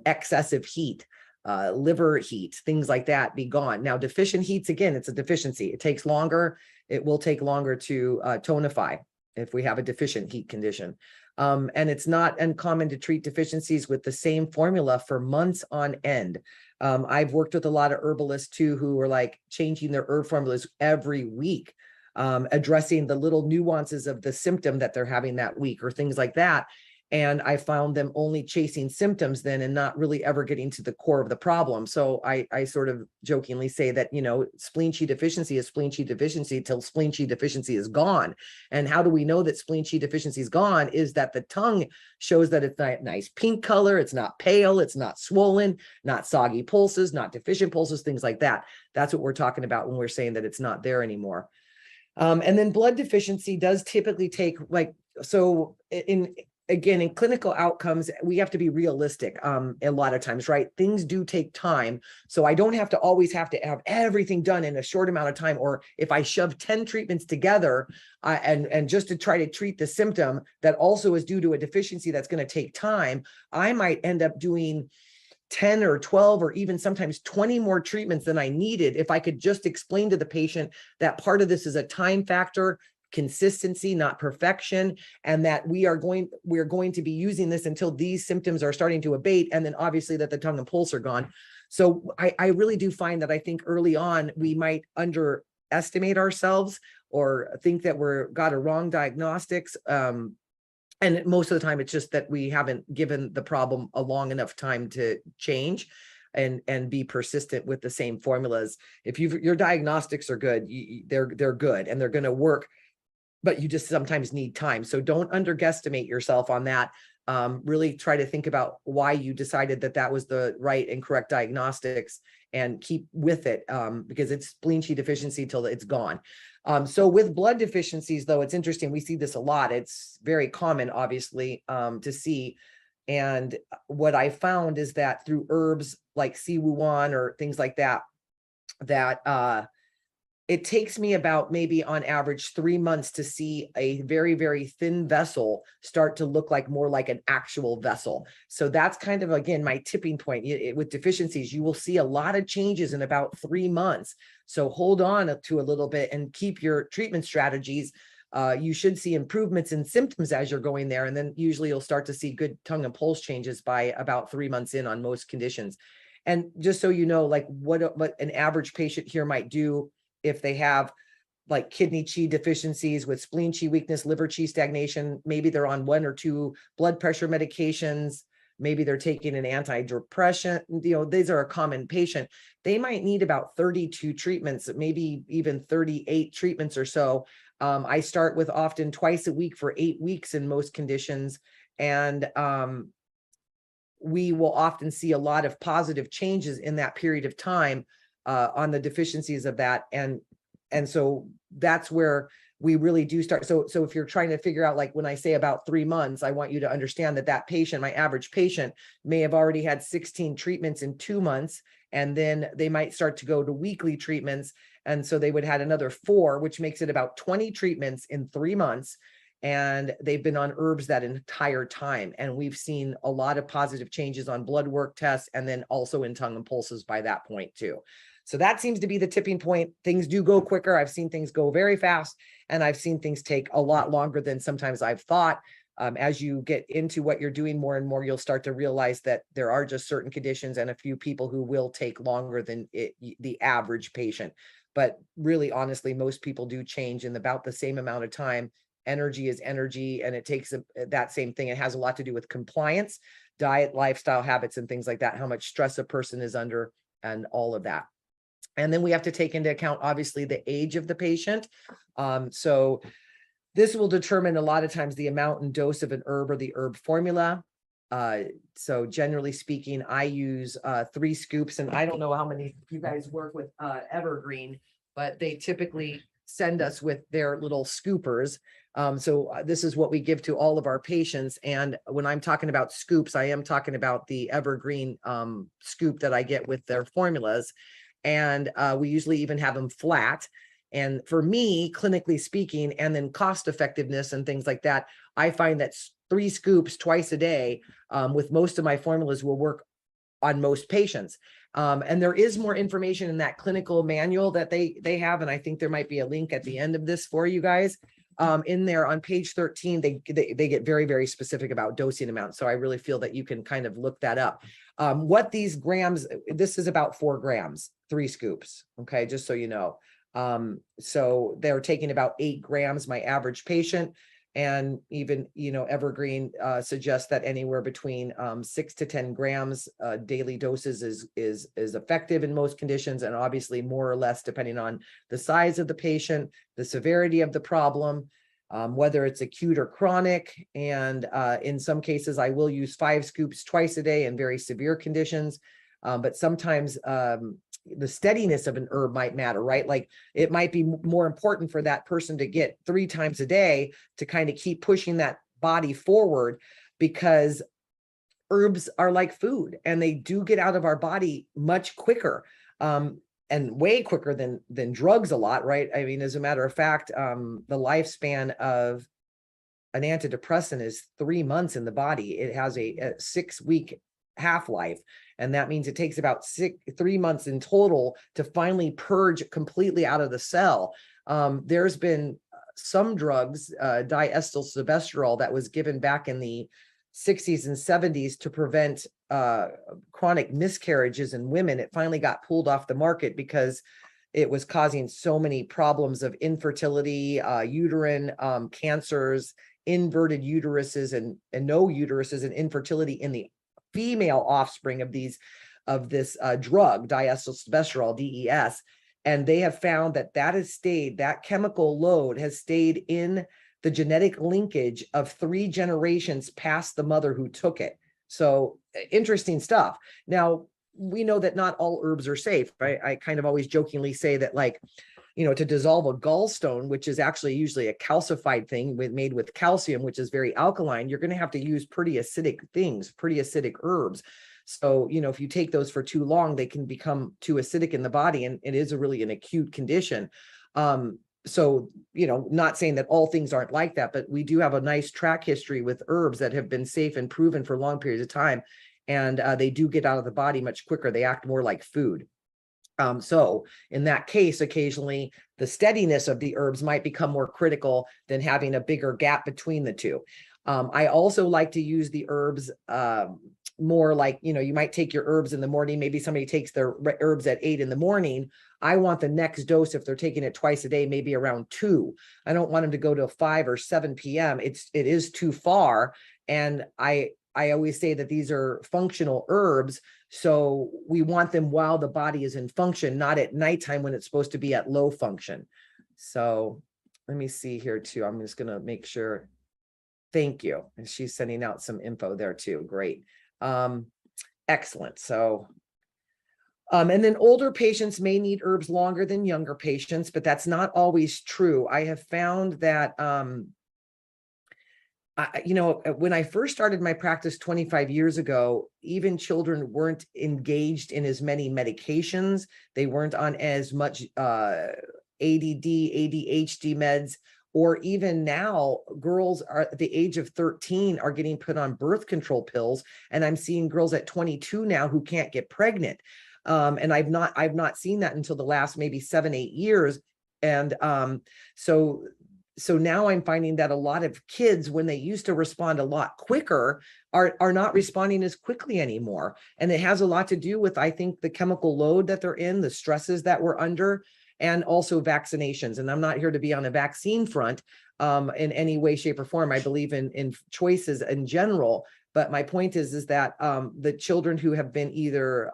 excessive heat, liver heat, things like that be gone. Now, deficient heats, again, it's a deficiency. It takes longer. It will take longer to tonify if we have a deficient heat condition. And it's not uncommon to treat deficiencies with the same formula for months on end. I've worked with a lot of herbalists too, who are like changing their herb formulas every week, addressing the little nuances of the symptom that they're having that week or things like that. And I found them only chasing symptoms then and not really ever getting to the core of the problem. So I sort of jokingly say that, spleen chi deficiency is spleen chi deficiency till spleen chi deficiency is gone. And how do we know that spleen chi deficiency is gone? Is that the tongue shows that it's a nice pink color. It's not pale. It's not swollen, not soggy pulses, not deficient pulses, things like that. That's what we're talking about when we're saying that it's not there anymore. And then blood deficiency does typically take again, in clinical outcomes, we have to be realistic a lot of times, right? Things do take time. So I don't always have to have everything done in a short amount of time. Or if I shove 10 treatments together and just to try to treat the symptom that also is due to a deficiency that's going to take time, I might end up doing 10 or 12 or even sometimes 20 more treatments than I needed if I could just explain to the patient that part of this is a time factor, consistency, not perfection, and that we're going to be using this until these symptoms are starting to abate, and then obviously that the tongue and pulse are gone. So I really do find that I think early on we might underestimate ourselves or think that got a wrong diagnostics. And most of the time it's just that we haven't given the problem a long enough time to change and be persistent with the same formulas. If your diagnostics are good, they're good and they're going to work, but you just sometimes need time. So don't underestimate yourself on that. Really try to think about why you decided that was the right and correct diagnostics and keep with it, because it's spleen chi deficiency till it's gone. So with blood deficiencies, though, it's interesting. We see this a lot. It's very common, obviously, to see. And what I found is that through herbs like Siwuan or things like that, it takes me about maybe on average 3 months to see a very, very thin vessel start to look more like an actual vessel. So that's kind of, again, my tipping point. With deficiencies, you will see a lot of changes in about 3 months. So hold on to a little bit and keep your treatment strategies. You should see improvements in symptoms as you're going there. And then usually you'll start to see good tongue and pulse changes by about 3 months in on most conditions. And just so you know, what an average patient here might do if they have kidney chi deficiencies with spleen chi weakness, liver chi stagnation, maybe they're on 1 or 2 blood pressure medications, maybe they're taking an antidepressant, these are a common patient. They might need about 32 treatments, maybe even 38 treatments or so. I start with often twice a week for 8 weeks in most conditions. And we will often see a lot of positive changes in that period of time on the deficiencies of that. And so that's where we really do start. So if you're trying to figure out, when I say about 3 months, I want you to understand that patient, my average patient, may have already had 16 treatments in 2 months, and then they might start to go to weekly treatments. And so they would have another 4, which makes it about 20 treatments in 3 months. And they've been on herbs that entire time. And we've seen a lot of positive changes on blood work tests and then also in tongue and pulses by that point too. So that seems to be the tipping point. Things do go quicker. I've seen things go very fast, and I've seen things take a lot longer than sometimes I've thought. As you get into what you're doing more and more, you'll start to realize that there are just certain conditions and a few people who will take longer than the average patient. But really, honestly, most people do change in about the same amount of time. Energy is energy, and it takes that same thing. It has a lot to do with compliance, diet, lifestyle habits, and things like that, how much stress a person is under, and all of that. And then we have to take into account, obviously, the age of the patient. So this will determine a lot of times the amount and dose of an herb or the herb formula. So generally speaking, I use 3 scoops, and I don't know how many you guys work with Evergreen, but they typically send us with their little scoopers. So this is what we give to all of our patients. And when I'm talking about scoops, I am talking about the Evergreen scoop that I get with their formulas. And we usually even have them flat. And for me, clinically speaking, and then cost effectiveness and things like that, I find that 3 scoops twice a day with most of my formulas will work on most patients. And there is more information in that clinical manual that they have. And I think there might be a link at the end of this for you guys. In there on page 13, they get very, very specific about dosing amounts. So I really feel that you can kind of look that up. What these grams, this is about 4 grams, 3 scoops. Okay, just so you know. So they're taking about 8 grams, my average patient. And even, Evergreen suggests that anywhere between 6 to 10 grams daily doses is effective in most conditions, and obviously more or less depending on the size of the patient, the severity of the problem, whether it's acute or chronic. And in some cases, I will use 5 scoops twice a day in very severe conditions. But sometimes the steadiness of an herb might matter, right? Like it might be more important for that person to get 3 times a day to kind of keep pushing that body forward, because herbs are like food and they do get out of our body much quicker, and way quicker than drugs a lot, right? I mean, as a matter of fact, the lifespan of an antidepressant is 3 months in the body. It has a 6-week half-life. And that means it takes about 3 months in total to finally purge completely out of the cell. There's been some drugs, diacylstilbestrol, that was given back in the 60s and 70s to prevent chronic miscarriages in women. It finally got pulled off the market because it was causing so many problems of infertility, uterine cancers, inverted uteruses, and no uteruses, and infertility in the female offspring of this drug, diacylstilbestrol, DES. And they have found that chemical load has stayed in the genetic linkage of 3 generations past the mother who took it. So interesting stuff. Now, we know that not all herbs are safe, right? I kind of always jokingly say that, like, to dissolve a gallstone, which is actually usually a calcified thing made with calcium, which is very alkaline, you're going to have to use pretty acidic things, pretty acidic herbs. So, if you take those for too long, they can become too acidic in the body, and it is really an acute condition. So, not saying that all things aren't like that, but we do have a nice track history with herbs that have been safe and proven for long periods of time. And they do get out of the body much quicker. They act more like food. So in that case, occasionally the steadiness of the herbs might become more critical than having a bigger gap between the two. I also like to use the herbs more like, you might take your herbs in the morning. Maybe somebody takes their herbs at 8 in the morning. I want the next dose, if they're taking it twice a day, maybe around 2. I don't want them to go to 5 or 7 p.m. It is too far. And I always say that these are functional herbs. So we want them while the body is in function, not at nighttime when it's supposed to be at low function. So let me see here too. I'm just going to make sure. Thank you. And she's sending out some info there too. Great. Excellent. So, and then older patients may need herbs longer than younger patients, but that's not always true. I have found that, when I first started my practice 25 years ago, even children weren't engaged in as many medications. They weren't on as much ADD, ADHD meds, or even now, girls are at the age of 13 are getting put on birth control pills. And I'm seeing girls at 22 now who can't get pregnant. And I've not seen that until the last maybe 7-8 years. And so so now I'm finding that a lot of kids, when they used to respond a lot quicker, are not responding as quickly anymore. And it has a lot to do with, I think, the chemical load that they're in, the stresses that we're under, and also vaccinations. And I'm not here to be on a vaccine front in any way, shape, or form. I believe in choices in general. But my point is that the children who have been either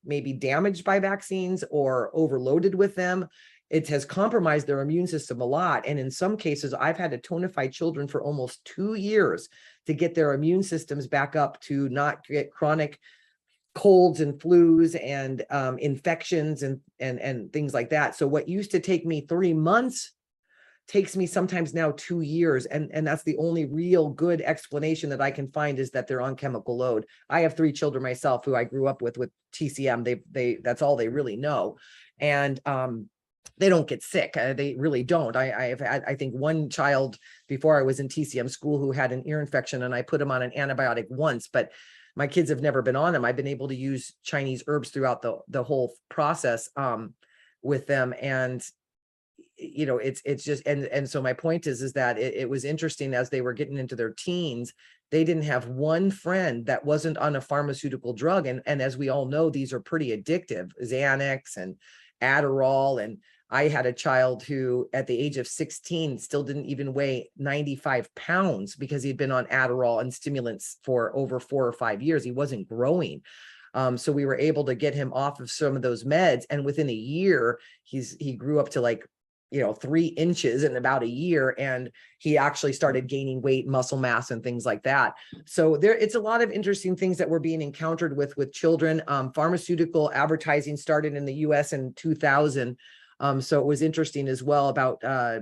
maybe damaged by vaccines or overloaded with them, it has compromised their immune system a lot. And in some cases, I've had to tonify children for almost 2 years to get their immune systems back up to not get chronic colds and flus and infections and things like that. So what used to take me 3 months takes me sometimes now 2 years. And that's the only real good explanation that I can find, is that they're on chemical load. I have 3 children myself who I grew up with TCM. They that's all they really know. And they don't get sick. They really don't. I've had, I think, one child before I was in TCM school who had an ear infection, and I put him on an antibiotic once, but my kids have never been on them. I've been able to use Chinese herbs throughout the whole process with them. And, you know, it's just, and so my point is that it was interesting as they were getting into their teens, they didn't have one friend that wasn't on a pharmaceutical drug. And as we all know, these are pretty addictive, Xanax and Adderall. And I had a child who at the age of 16 still didn't even weigh 95 pounds because he'd been on Adderall and stimulants for over 4 or 5 years. He wasn't growing. So we were able to get him off of some of those meds. And within a year, he grew up to, like, 3 inches in about a year. And he actually started gaining weight, muscle mass, and things like that. So it's a lot of interesting things that we're being encountered with children. Pharmaceutical advertising started in the US in 2000. So it was interesting as well, about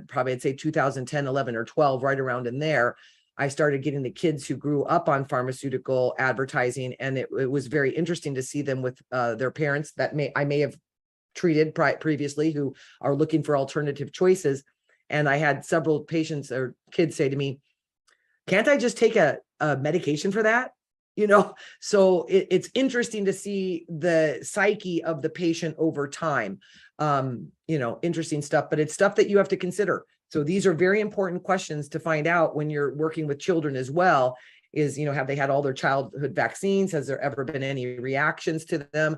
probably I'd say 2010, 11, or 12, right around in there. I started getting the kids who grew up on pharmaceutical advertising. And it was very interesting to see them with their parents that I may have treated previously, who are looking for alternative choices. And I had several patients or kids say to me, can't I just take a medication for that? So it's interesting to see the psyche of the patient over time. Interesting stuff, but it's stuff that you have to consider. So these are very important questions to find out when you're working with children as well, is, have they had all their childhood vaccines? Has there ever been any reactions to them?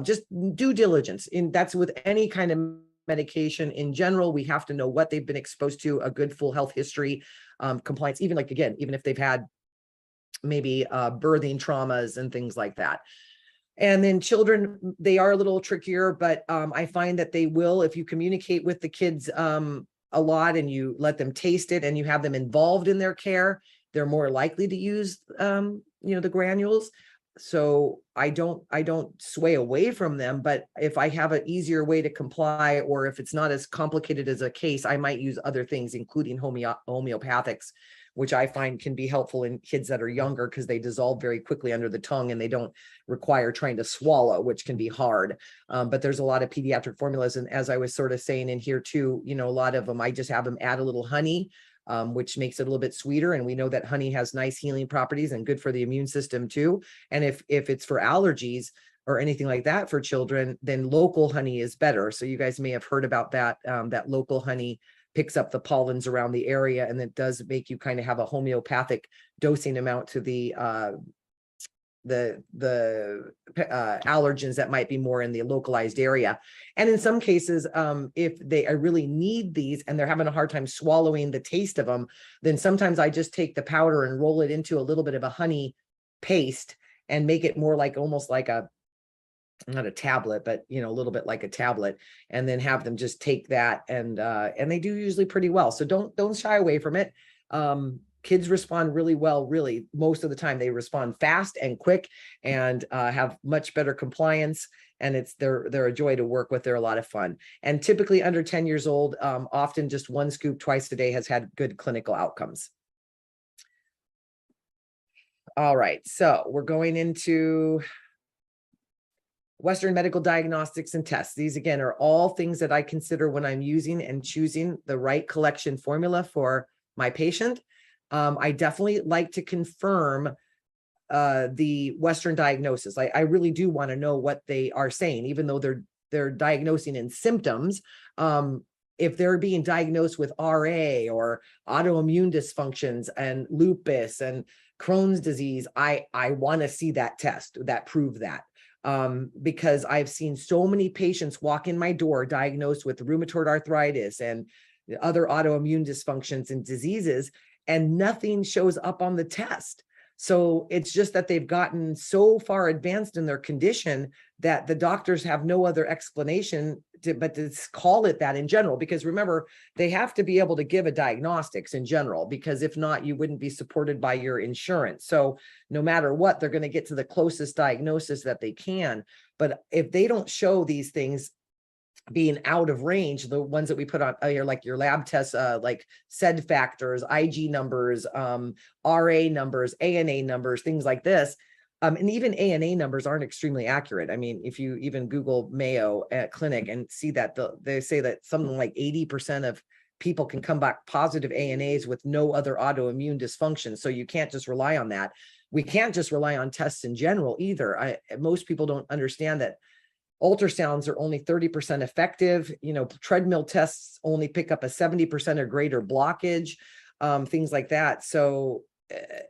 Just due diligence. And that's with any kind of medication in general. We have to know what they've been exposed to, a good full health history, compliance, even if they've had maybe birthing traumas and things like that. And then children, they are a little trickier, but I find that they will, if you communicate with the kids a lot and you let them taste it and you have them involved in their care, they're more likely to use, the granules. So I don't sway away from them, but if I have an easier way to comply, or if it's not as complicated as a case, I might use other things, including homeopathics, which I find can be helpful in kids that are younger because they dissolve very quickly under the tongue and they don't require trying to swallow, which can be hard. But there's a lot of pediatric formulas. And as I was sort of saying in here too, a lot of them, I just have them add a little honey, which makes it a little bit sweeter. And we know that honey has nice healing properties and good for the immune system too. And if it's for allergies or anything like that for children, then local honey is better. So you guys may have heard about that, that local honey picks up the pollens around the area, and it does make you kind of have a homeopathic dosing amount to the allergens that might be more in the localized area. And in some cases, if they really need these and they're having a hard time swallowing the taste of them, then sometimes I just take the powder and roll it into a little bit of a honey paste and make it more like, almost like not a tablet, but a little bit like a tablet, and then have them just take that, and they do usually pretty well. So don't shy away from it. Kids respond really well, really most of the time. They respond fast and quick and have much better compliance, and they're a joy to work with. They're a lot of fun, and typically under 10 years old, often just 1 scoop twice a day has had good clinical outcomes. All right, so we're going into Western medical diagnostics and tests. These, again, are all things that I consider when I'm using and choosing the right collection formula for my patient. I definitely like to confirm the Western diagnosis. I really do want to know what they are saying, even though they're diagnosing in symptoms. if they're being diagnosed with RA or autoimmune dysfunctions and lupus and Crohn's disease, I want to see that test that prove that. Because I've seen so many patients walk in my door diagnosed with rheumatoid arthritis and other autoimmune dysfunctions and diseases, and nothing shows up on the test. So it's just that they've gotten so far advanced in their condition that the doctors have no other explanation but to call it that in general, because remember, they have to be able to give a diagnostics in general, because if not, you wouldn't be supported by your insurance. So no matter what, they're going to get to the closest diagnosis that they can. But if they don't show these things being out of range, the ones that we put on here, like your lab tests, like SED factors, IG numbers, RA numbers, ANA numbers, things like this. And even ANA numbers aren't extremely accurate. I mean, if you even Google Mayo Clinic and see that they say that something like 80% of people can come back positive ANAs with no other autoimmune dysfunction. So you can't just rely on that. We can't just rely on tests in general either. Most people don't understand that ultrasounds are only 30% effective. Treadmill tests only pick up a 70% or greater blockage, things like that. So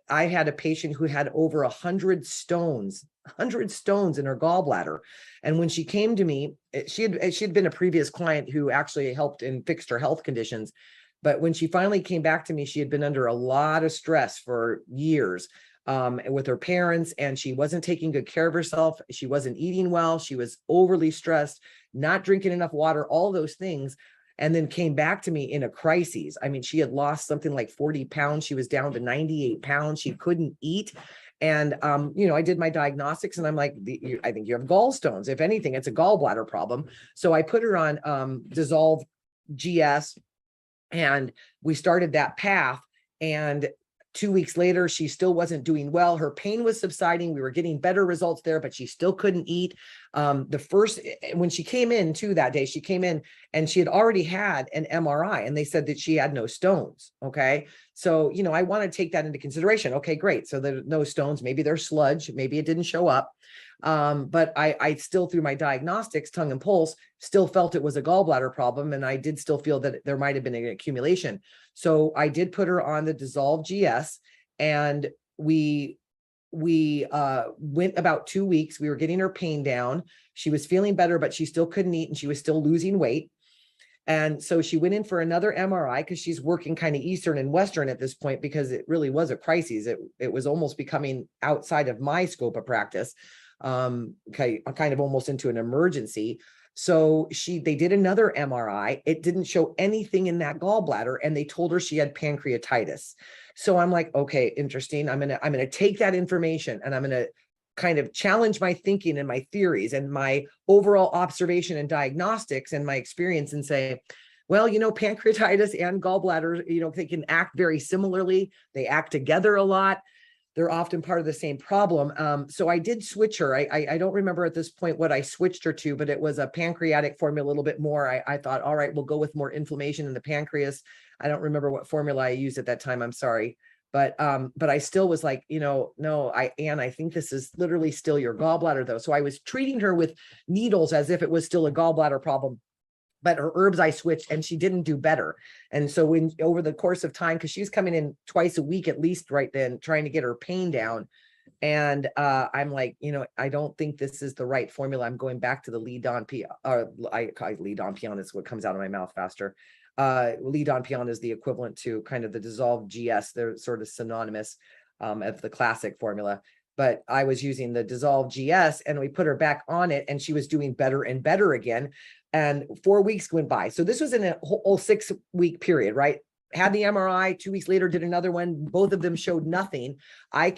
I had a patient who had over 100 stones in her gallbladder. And when she came to me, she had been a previous client who actually helped and fixed her health conditions. But when she finally came back to me, she had been under a lot of stress for years with her parents, and she wasn't taking good care of herself. She wasn't eating well. She was overly stressed, not drinking enough water, all those things. And then came back to me in a crisis. I mean, she had lost something like 40 pounds. She was down to 98 pounds. She couldn't eat. And, I did my diagnostics and I'm like, I think you have gallstones. If anything, it's a gallbladder problem. So I put her on Dissolve GS and we started that path. And 2 weeks later, she still wasn't doing well. Her pain was subsiding. We were getting better results there, but she still couldn't eat. When she came in too that day, she came in and she had already had an MRI and they said that she had no stones. Okay. So, I want to take that into consideration. Okay, great. So there's no stones, maybe they're sludge, maybe it didn't show up. But I still, through my diagnostics, tongue and pulse, still felt it was a gallbladder problem. And I did still feel that there might've been an accumulation. So I did put her on the Dissolve GS and we went about 2 weeks. We were getting her pain down. She was feeling better, but she still couldn't eat and she was still losing weight. And so she went in for another MRI because she's working kind of Eastern and Western at this point, because it really was a crisis. It was almost becoming outside of my scope of practice, kind of almost into an emergency. So they did another MRI. It didn't show anything in that gallbladder, and they told her she had pancreatitis. So I'm like, okay, interesting. I'm gonna take that information and I'm gonna kind of challenge my thinking and my theories and my overall observation and diagnostics and my experience and say, well, pancreatitis and gallbladder, they can act very similarly. They act together a lot. They're often part of the same problem. So I did switch her. I don't remember at this point what I switched her to, but it was a pancreatic formula a little bit more. I thought, all right, we'll go with more inflammation in the pancreas. I don't remember what formula I used at that time. I'm sorry. But I still was like, no, I think this is literally still your gallbladder though. So I was treating her with needles as if it was still a gallbladder problem. But her herbs I switched and she didn't do better. And so over the course of time, because she was coming in twice a week at least right then, trying to get her pain down. And I'm like, I don't think this is the right formula. I'm going back to the Ledon-Pion. I call it Ledon-Pion is what comes out of my mouth faster. Ledon-Pion is the equivalent to kind of the Dissolve GS. They're sort of synonymous of the classic formula. But I was using the Dissolve GS and we put her back on it and she was doing better and better again. And 4 weeks went by. So this was in a whole 6 week period, right? Had the MRI, 2 weeks later, did another one. Both of them showed nothing. I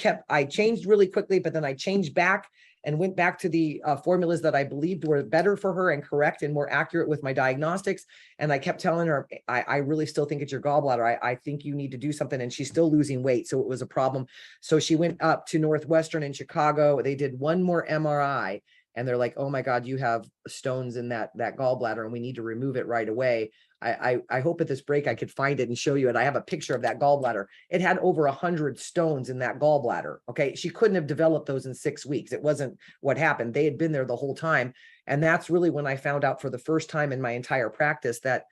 changed really quickly, but then I changed back and went back to the formulas that I believed were better for her and correct and more accurate with my diagnostics. And I kept telling her, I really still think it's your gallbladder. I think you need to do something. And she's still losing weight. So it was a problem. So she went up to Northwestern in Chicago. They did one more MRI. And they're like, oh my God, you have stones in that gallbladder and we need to remove it right away. I hope at this break I could find it and show you it. I have a picture of that gallbladder. It had over 100 stones in that gallbladder. Okay. She couldn't have developed those in 6 weeks. It wasn't what happened. They had been there the whole time. And that's really when I found out for the first time in my entire practice that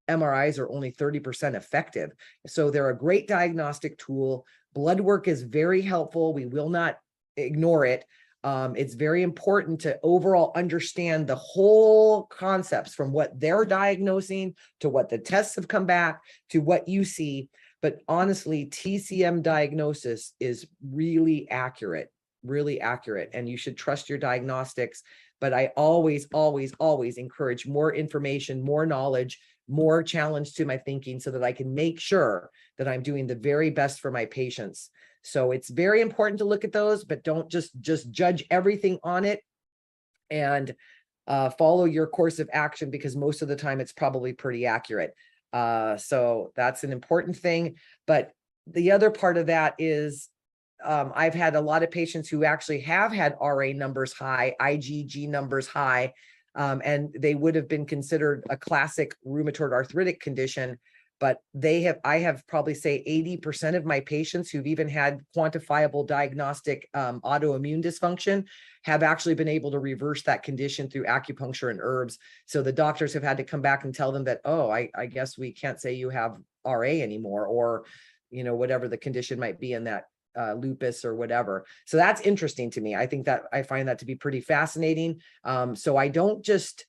MRIs are only 30% effective. So they're a great diagnostic tool. Blood work is very helpful. We will not ignore it. It's very important to overall understand the whole concepts from what they're diagnosing to what the tests have come back to what you see. But honestly, TCM diagnosis is really accurate, and you should trust your diagnostics. But I always, always, always encourage more information, more knowledge, more challenge to my thinking so that I can make sure that I'm doing the very best for my patients. So it's very important to look at those, but don't just judge everything on it and follow your course of action, because most of the time it's probably pretty accurate. So that's an important thing. But the other part of that is I've had a lot of patients who actually have had RA numbers high, IgG numbers high, and they would have been considered a classic rheumatoid arthritic condition. But I have probably say 80% of my patients who've even had quantifiable diagnostic autoimmune dysfunction have actually been able to reverse that condition through acupuncture and herbs. So the doctors have had to come back and tell them that, oh, I guess we can't say you have RA anymore, or, you know, whatever the condition might be in that lupus or whatever. So that's interesting to me. I find that to be pretty fascinating. So I don't just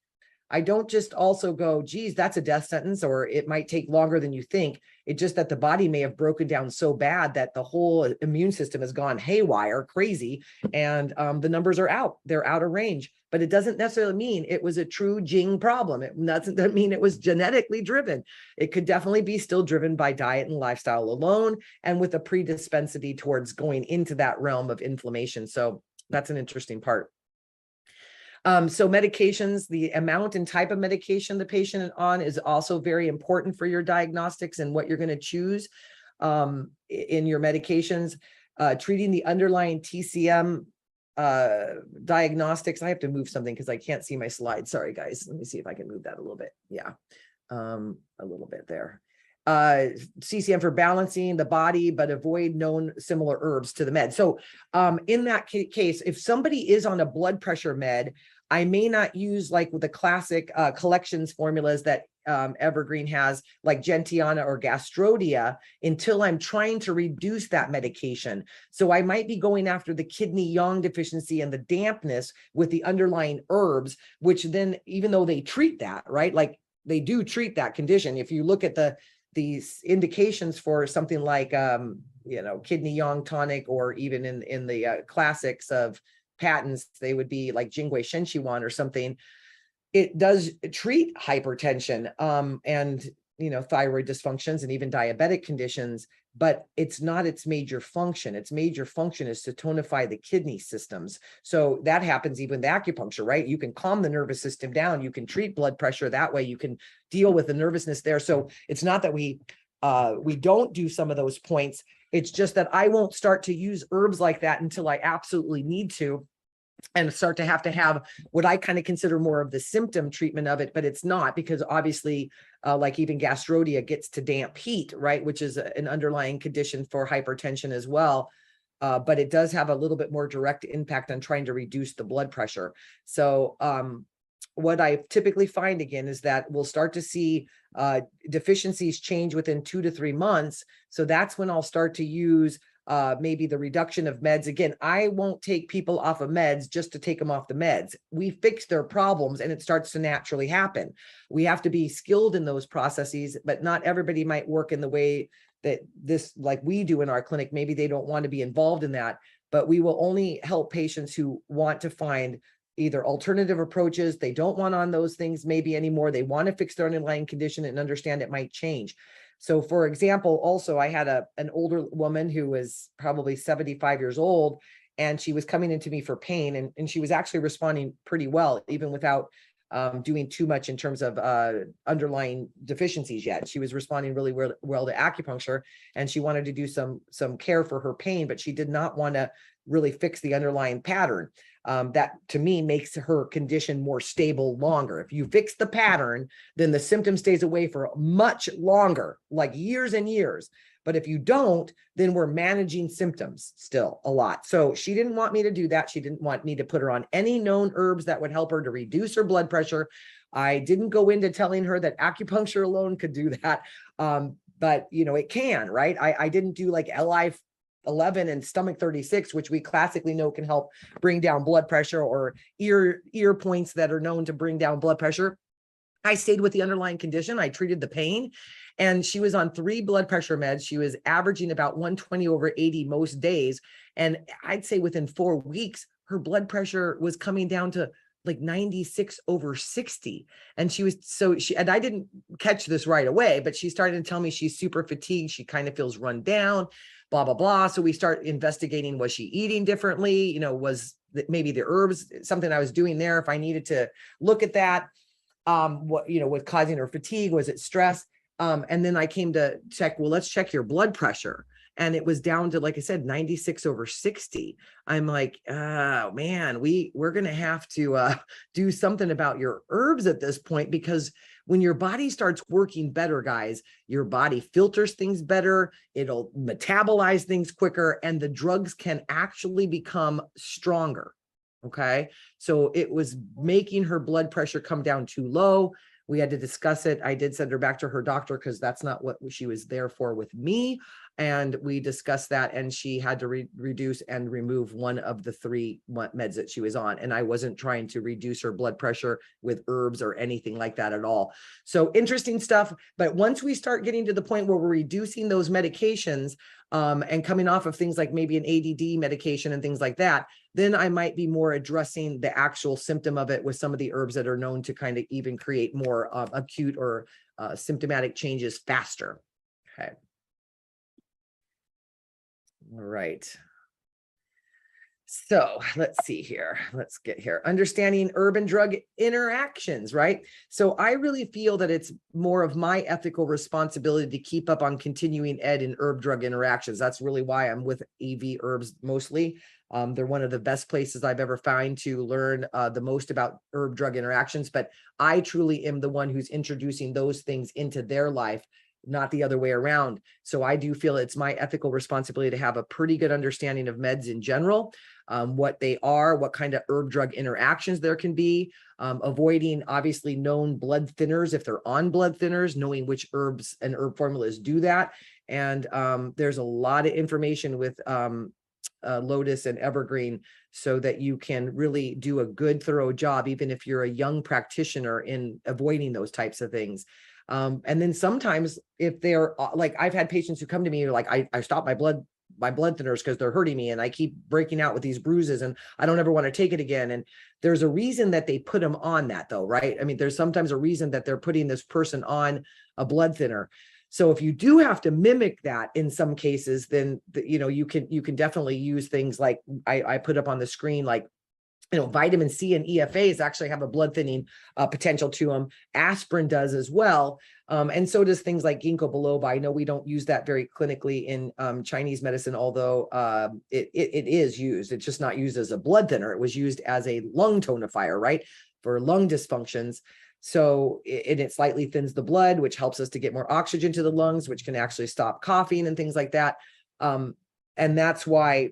also go, geez, that's a death sentence, or it might take longer than you think. It's just that the body may have broken down so bad that the whole immune system has gone haywire, crazy, and the numbers are out. They're out of range. But it doesn't necessarily mean it was a true Jing problem. It doesn't mean it was genetically driven. It could definitely be still driven by diet and lifestyle alone, and with a predispensity towards going into that realm of inflammation. So that's an interesting part. So medications, the amount and type of medication the patient is on is also very important for your diagnostics and what you're going to choose in your medications. Treating the underlying TCM diagnostics. I have to move something because I can't see my slide. Sorry, guys. Let me see if I can move that a little bit. Yeah, a little bit there. CCM for balancing the body, but avoid known similar herbs to the med. So in that case, if somebody is on a blood pressure med, I may not use like with the classic collections formulas that Evergreen has, like Gentiana or Gastrodia, until I'm trying to reduce that medication. So I might be going after the kidney yang deficiency and the dampness with the underlying herbs, which then, even though they treat that, right? Like they do treat that condition. If you look at these indications for something like, kidney yang tonic, or even in the classics of patents, they would be like Jingwei Shenqiwan or something. It does treat hypertension and, thyroid dysfunctions and even diabetic conditions, but it's not its major function. Its major function is to tonify the kidney systems. So that happens even with acupuncture, right? You can calm the nervous system down. You can treat blood pressure that way. You can deal with the nervousness there. So it's not that we don't do some of those points. It's just that I won't start to use herbs like that until I absolutely need to, and start to have what I kind of consider more of the symptom treatment of it, but it's not, because obviously like even Gastrodia gets to damp heat, right? Which is an underlying condition for hypertension as well. But it does have a little bit more direct impact on trying to reduce the blood pressure. So what I typically find again is that we'll start to see deficiencies change within 2 to 3 months. So that's when I'll start to use maybe the reduction of meds. Again, I won't take people off of meds just to take them off the meds. We fix their problems and it starts to naturally happen. We have to be skilled in those processes, but not everybody might work in the way that like we do in our clinic. Maybe they don't want to be involved in that, but we will only help patients who want to find either alternative approaches. They don't want on those things maybe anymore. They want to fix their underlying condition and understand it might change. So for example, also I had an older woman who was probably 75 years old, and she was coming into me for pain, and she was actually responding pretty well, even without doing too much in terms of underlying deficiencies yet. She was responding really well to acupuncture, and she wanted to do some care for her pain, but she did not want to really fix the underlying pattern. That to me makes her condition more stable longer. If you fix the pattern, then the symptom stays away for much longer, like years and years. But if you don't, then we're managing symptoms still a lot. So she didn't want me to do that. She didn't want me to put her on any known herbs that would help her to reduce her blood pressure. I didn't go into telling her that acupuncture alone could do that. But it can, right? I didn't do like LI11 and stomach 36, which we classically know can help bring down blood pressure, or ear points that are known to bring down blood pressure. I stayed with the underlying condition. I treated the pain, and she was on 3 blood pressure meds. She was averaging about 120/80 most days. And I'd say within 4 weeks, her blood pressure was coming down to like 96/60. And and I didn't catch this right away, but she started to tell me she's super fatigued. She kind of feels run down, blah, blah, blah. So we start investigating, was she eating differently? Was maybe the herbs something I was doing there? If I needed to look at that, what was causing her fatigue? Was it stress? And then I came to check, well, let's check your blood pressure. And it was down to, like I said, 96/60. I'm like, oh man, we're going to have to do something about your herbs at this point, because when your body starts working better, guys, your body filters things better. It'll metabolize things quicker, and the drugs can actually become stronger. Okay. So it was making her blood pressure come down too low. We had to discuss it. I did send her back to her doctor, because that's not what she was there for with me. And we discussed that, and she had to reduce and remove one of the 3 meds that she was on. And I wasn't trying to reduce her blood pressure with herbs or anything like that at all. So interesting stuff. But once we start getting to the point where we're reducing those medications, and coming off of things like maybe an ADD medication and things like that, then I might be more addressing the actual symptom of it with some of the herbs that are known to kind of even create more acute or symptomatic changes faster. Okay. All right. So let's see here. Let's get here. Understanding herb and drug interactions, right? So I really feel that it's more of my ethical responsibility to keep up on continuing ed in herb drug interactions. That's really why I'm with EV Herbs mostly. They're one of the best places I've ever found to learn the most about herb drug interactions, but I truly am the one who's introducing those things into their life, not the other way around. So I do feel it's my ethical responsibility to have a pretty good understanding of meds in general, what they are, what kind of herb drug interactions there can be, avoiding obviously known blood thinners if they're on blood thinners, knowing which herbs and herb formulas do that. And there's a lot of information with Lotus and Evergreen, so that you can really do a good, thorough job, even if you're a young practitioner, in avoiding those types of things. And then sometimes if they're like, I've had patients who come to me like, I stopped my blood thinners because they're hurting me, and I keep breaking out with these bruises, and I don't ever want to take it again. And there's a reason that they put them on that, though, right? I mean, there's sometimes a reason that they're putting this person on a blood thinner. So if you do have to mimic that in some cases, then you can definitely use things like I put up on the screen, like vitamin C and EFAs actually have a blood thinning potential to them. Aspirin does as well. And so does things like ginkgo biloba. I know we don't use that very clinically in Chinese medicine, although it is used. It's just not used as a blood thinner. It was used as a lung tonifier, right? For lung dysfunctions. So it slightly thins the blood, which helps us to get more oxygen to the lungs, which can actually stop coughing and things like that. And that's why,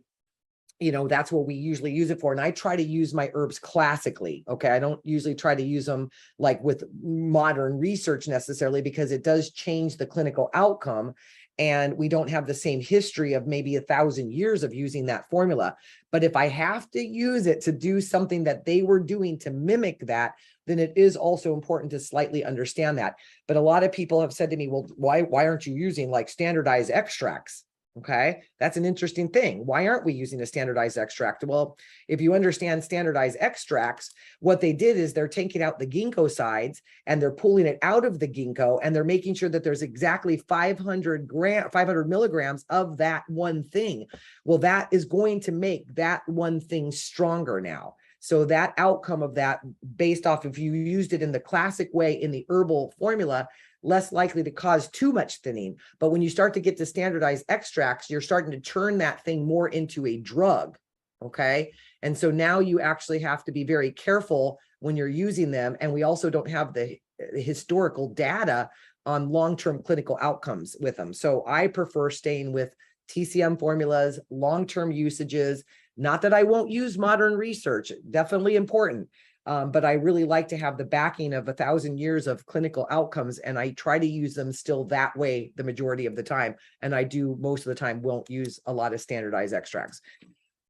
that's what we usually use it for. And I try to use my herbs classically. Okay. I don't usually try to use them like with modern research necessarily, because it does change the clinical outcome. And we don't have the same history of maybe 1,000 years of using that formula. But if I have to use it to do something that they were doing to mimic that, then it is also important to slightly understand that. But a lot of people have said to me, well, why aren't you using like standardized extracts? Okay, that's an interesting thing. Why aren't we using a standardized extract? Well, if you understand standardized extracts, what they did is they're taking out the ginkgo sides and they're pulling it out of the ginkgo, and they're making sure that there's exactly 500 milligrams of that one thing. Well, that is going to make that one thing stronger now. So that outcome of that, based off if you used it in the classic way in the herbal formula, less likely to cause too much thinning. But when you start to get to standardized extracts, you're starting to turn that thing more into a drug. Okay. And so now you actually have to be very careful when you're using them. And we also don't have the historical data on long-term clinical outcomes with them. So I prefer staying with TCM formulas, long-term usages. Not that I won't use modern research, definitely important. But I really like to have the backing of 1,000 years of clinical outcomes, and I try to use them still that way the majority of the time. And I do most of the time won't use a lot of standardized extracts.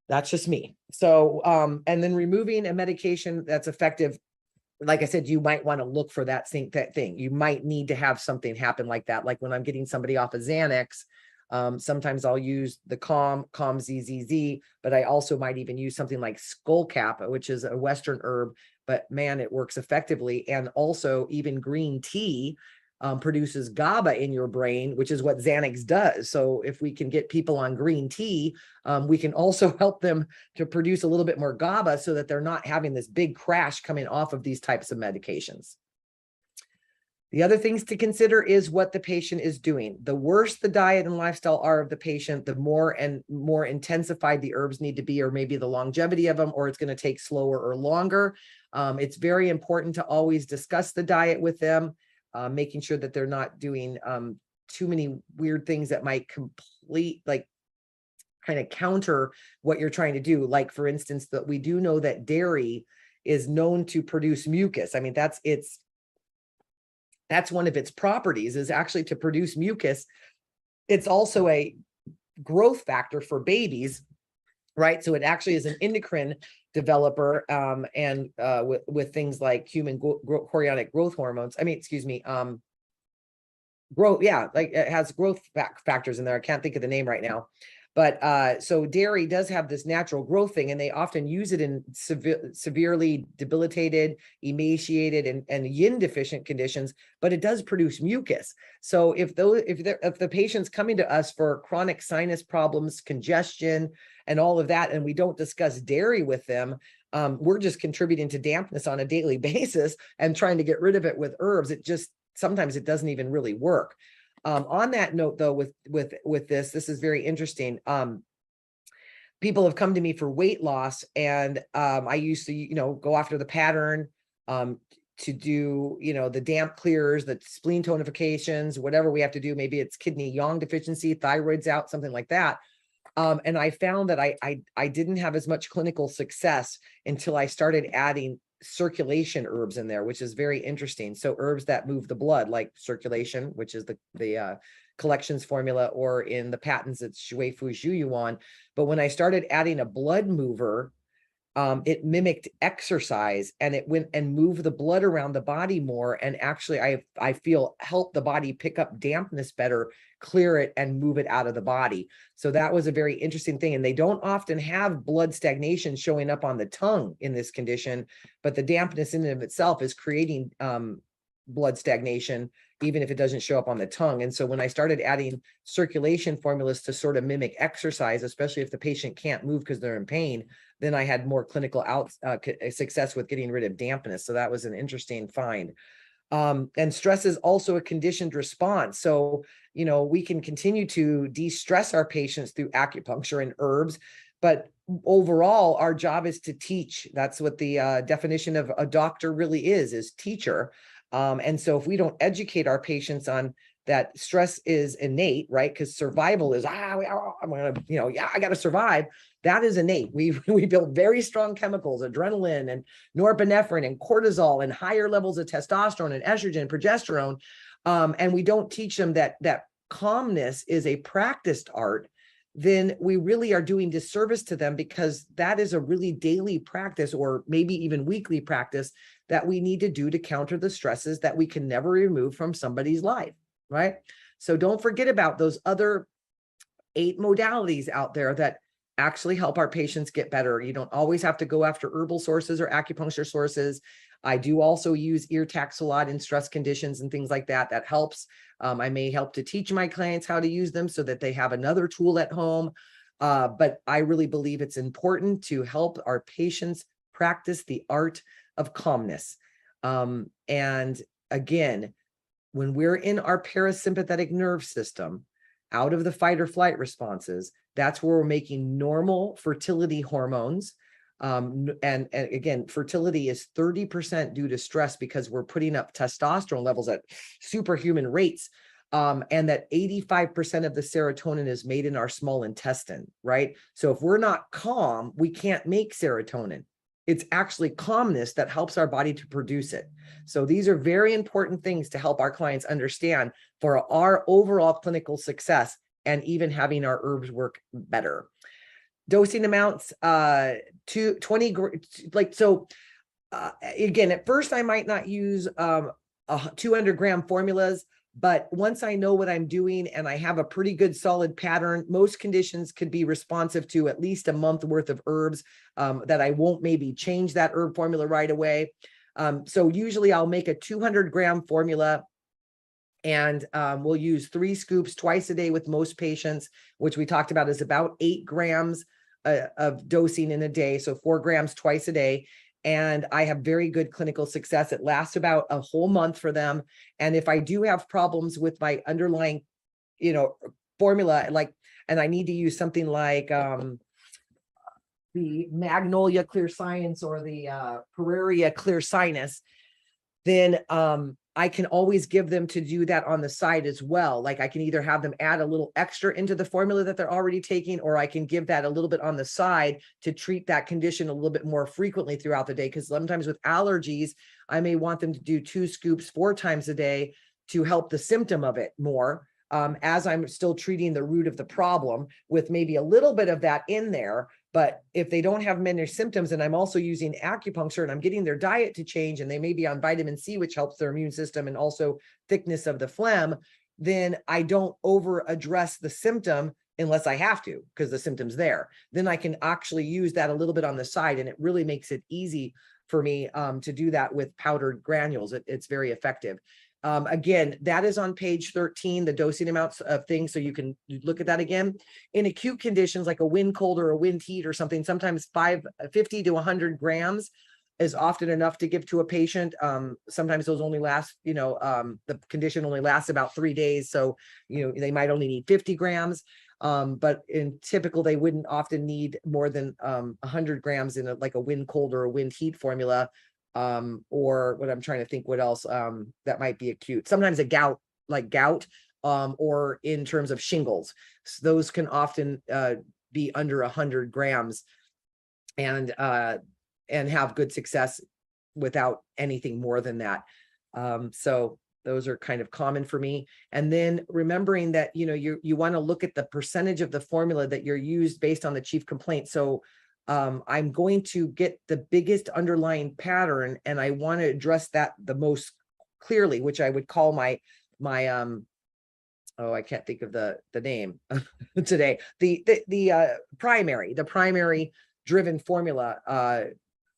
That's just me. So, and then removing a medication that's effective, like I said, you might want to look for that thing. You might need to have something happen like that. Like when I'm getting somebody off of Xanax, sometimes I'll use the Calm ZZZ, but I also might even use something like skullcap, which is a Western herb, but man, it works effectively. And also even green tea produces GABA in your brain, which is what Xanax does. So if we can get people on green tea, we can also help them to produce a little bit more GABA so that they're not having this big crash coming off of these types of medications. The other things to consider is what the patient is doing. The worse the diet and lifestyle are of the patient, the more and more intensified the herbs need to be, or maybe the longevity of them, or it's going to take slower or longer. It's very important to always discuss the diet with them, making sure that they're not doing too many weird things that might kind of counter what you're trying to do. Like, for instance, that we do know that dairy is known to produce mucus. I mean, that's one of its properties, is actually to produce mucus. It's also a growth factor for babies, right? So it actually is an endocrine developer, and with things like human chorionic growth hormones. Growth, yeah, like it has growth factors in there. I can't think of the name right now. But so dairy does have this natural growth thing, and they often use it in severely debilitated, emaciated, and yin deficient conditions, but it does produce mucus. So if the patient's coming to us for chronic sinus problems, congestion, and all of that, and we don't discuss dairy with them, we're just contributing to dampness on a daily basis and trying to get rid of it with herbs. Sometimes it doesn't even really work. On that note, though, with this is very interesting. People have come to me for weight loss, and I used to, go after the pattern, to do, the damp clears, the spleen tonifications, whatever we have to do. Maybe it's kidney yang deficiency, thyroid's out, something like that. And I found that I didn't have as much clinical success until I started adding circulation herbs in there, which is very interesting. So herbs that move the blood, like circulation, which is the collections formula, or in the patents, it's Shui Fu Zhu Yuan. But when I started adding a blood mover, it mimicked exercise, and it went and moved the blood around the body more. And actually, I feel help the body pick up dampness better, clear it, and move it out of the body. So that was a very interesting thing. And they don't often have blood stagnation showing up on the tongue in this condition, but the dampness in and of itself is creating blood stagnation, even if it doesn't show up on the tongue. And so when I started adding circulation formulas to sort of mimic exercise, especially if the patient can't move because they're in pain, then I had more clinical success with getting rid of dampness. So that was an interesting find. And stress is also a conditioned response. So, we can continue to de-stress our patients through acupuncture and herbs, but overall, our job is to teach. That's what the definition of a doctor really is teacher. And so if we don't educate our patients on that stress is innate, right? Because survival is, I'm gonna, I got to survive. That is innate. We build very strong chemicals, adrenaline and norepinephrine and cortisol and higher levels of testosterone and estrogen and progesterone. And we don't teach them that calmness is a practiced art. Then we really are doing disservice to them, because that is a really daily practice, or maybe even weekly practice, that we need to do to counter the stresses that we can never remove from somebody's life, right? So don't forget about those other 8 modalities out there that actually help our patients get better. You don't always have to go after herbal sources or acupuncture sources. I do also use ear tax a lot in stress conditions and things like that. That helps. I may help to teach my clients how to use them so that they have another tool at home. But I really believe it's important to help our patients practice the art of calmness. And again, when we're in our parasympathetic nerve system, out of the fight or flight responses, that's where we're making normal fertility hormones. And again, fertility is 30% due to stress because we're putting up testosterone levels at superhuman rates. And that 85% of the serotonin is made in our small intestine, right? So if we're not calm, we can't make serotonin. It's actually calmness that helps our body to produce it. So these are very important things to help our clients understand for our overall clinical success and even having our herbs work better. Dosing amounts, 20, like, so again, at first I might not use 200-gram formulas, but once I know what I'm doing and I have a pretty good solid pattern, most conditions could be responsive to at least a month worth of herbs that I won't maybe change that herb formula right away. So usually I'll make a 200-gram formula, and we'll use 3 scoops twice a day with most patients, which we talked about is about 8 grams of dosing in a day. So 4 grams twice a day. And I have very good clinical success. It lasts about a whole month for them. And if I do have problems with my underlying, formula, and I need to use something like the Magnolia Clear Science or the Pereira Clear Sinus, then I can always give them to do that on the side as well. Like I can either have them add a little extra into the formula that they're already taking, or I can give that a little bit on the side to treat that condition a little bit more frequently throughout the day. Because sometimes with allergies, I may want them to do 2 scoops 4 times a day to help the symptom of it more, as I'm still treating the root of the problem with maybe a little bit of that in there. But if they don't have many symptoms and I'm also using acupuncture and I'm getting their diet to change and they may be on vitamin C, which helps their immune system and also thickness of the phlegm, then I don't over address the symptom unless I have to, because the symptom's there. Then I can actually use that a little bit on the side, and it really makes it easy for me to do that with powdered granules. It's very effective. Again, that is on page 13, the dosing amounts of things. So you can look at that again. In acute conditions like a wind cold or a wind heat or something, sometimes 50 to 100 grams is often enough to give to a patient. Sometimes those only last, the condition only lasts about 3 days. So, they might only need 50 grams. But in typical, they wouldn't often need more than 100 grams in like a wind cold or a wind heat formula. Or what I'm trying to think what else that might be acute. Sometimes a gout, or in terms of shingles. So those can often be under 100 grams and have good success without anything more than that. So those are kind of common for me. And then remembering that, you want to look at the percentage of the formula that you're used based on the chief complaint. So I'm going to get the biggest underlying pattern, and I want to address that the most clearly, which I would call my I can't think of the name today. The primary driven formula.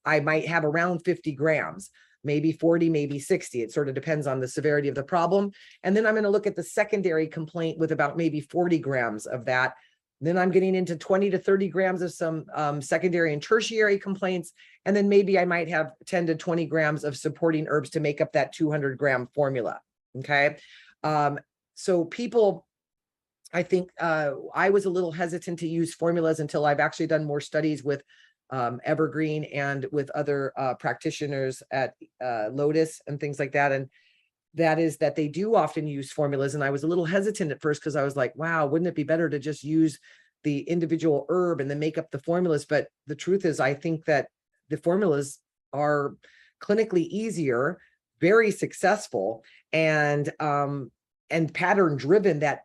I might have around 50 grams, maybe 40, maybe 60. It sort of depends on the severity of the problem. And then I'm going to look at the secondary complaint with about maybe 40 grams of that. Then I'm getting into 20 to 30 grams of some secondary and tertiary complaints. And then maybe I might have 10 to 20 grams of supporting herbs to make up that 200-gram formula. Okay. So people, I think I was a little hesitant to use formulas until I've actually done more studies with Evergreen and with other practitioners at Lotus and things like that. And that is that they do often use formulas. And I was a little hesitant at first because I was like, wow, wouldn't it be better to just use the individual herb and then make up the formulas? But the truth is, I think that the formulas are clinically easier, very successful, and pattern driven that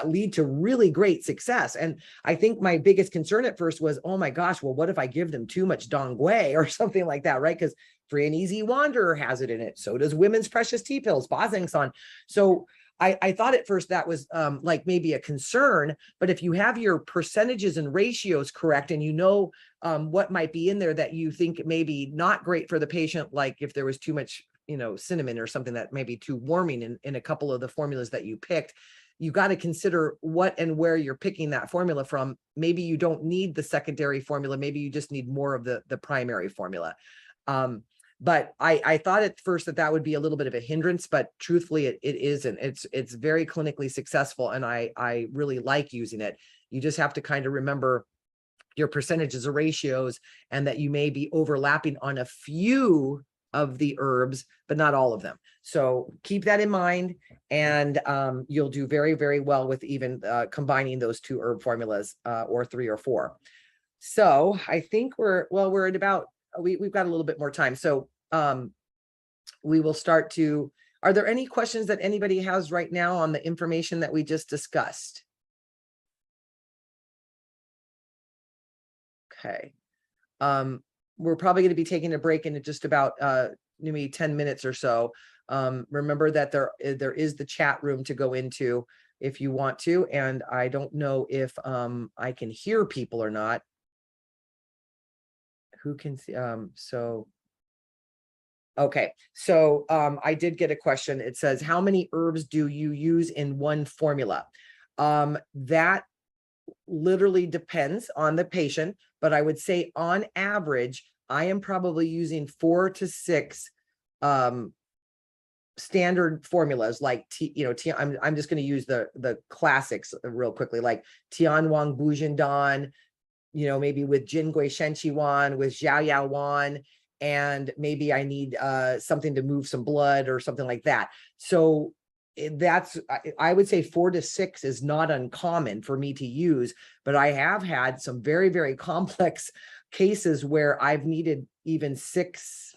lead to really great success. And I think my biggest concern at first was, oh my gosh, well, what if I give them too much Dongwei or something like that, right? Because Free and Easy Wanderer has it in it. So does Women's Precious Tea Pills, Bazangsan. So I thought at first that was like maybe a concern, but if you have your percentages and ratios correct, and what might be in there that you think may be not great for the patient, like if there was too much cinnamon or something that may be too warming in a couple of the formulas that you picked, you got to consider what and where you're picking that formula from. Maybe you don't need the secondary formula. Maybe you just need more of the primary formula. But I thought at first that would be a little bit of a hindrance, but truthfully, it isn't. It's very clinically successful, and I really like using it. You just have to kind of remember your percentages or ratios, and that you may be overlapping on a few of the herbs, but not all of them. So keep that in mind, and you'll do very, very well with even combining those 2 herb formulas, or 3 or 4. So I think we're at about, we've got a little bit more time. So we will start to, are there any questions that anybody has right now on the information that we just discussed? Okay. We're probably going to be taking a break in just about maybe 10 minutes or so. Remember that there is the chat room to go into if you want to, and I don't know if I can hear people or not. Who can see? Okay, so I did get a question. It says, how many herbs do you use in one formula? That literally depends on the patient, but I would say on average, I am probably using 4 to 6 standard formulas, like I'm just going to use the classics real quickly, like Tian Wang Bujin Dan, maybe with Jingui Shenqi Wan, with Xiao Yao Wan, and maybe I need something to move some blood or something like that. So that's, I would say 4 to 6 is not uncommon for me to use, but I have had some very, very complex cases where I've needed even six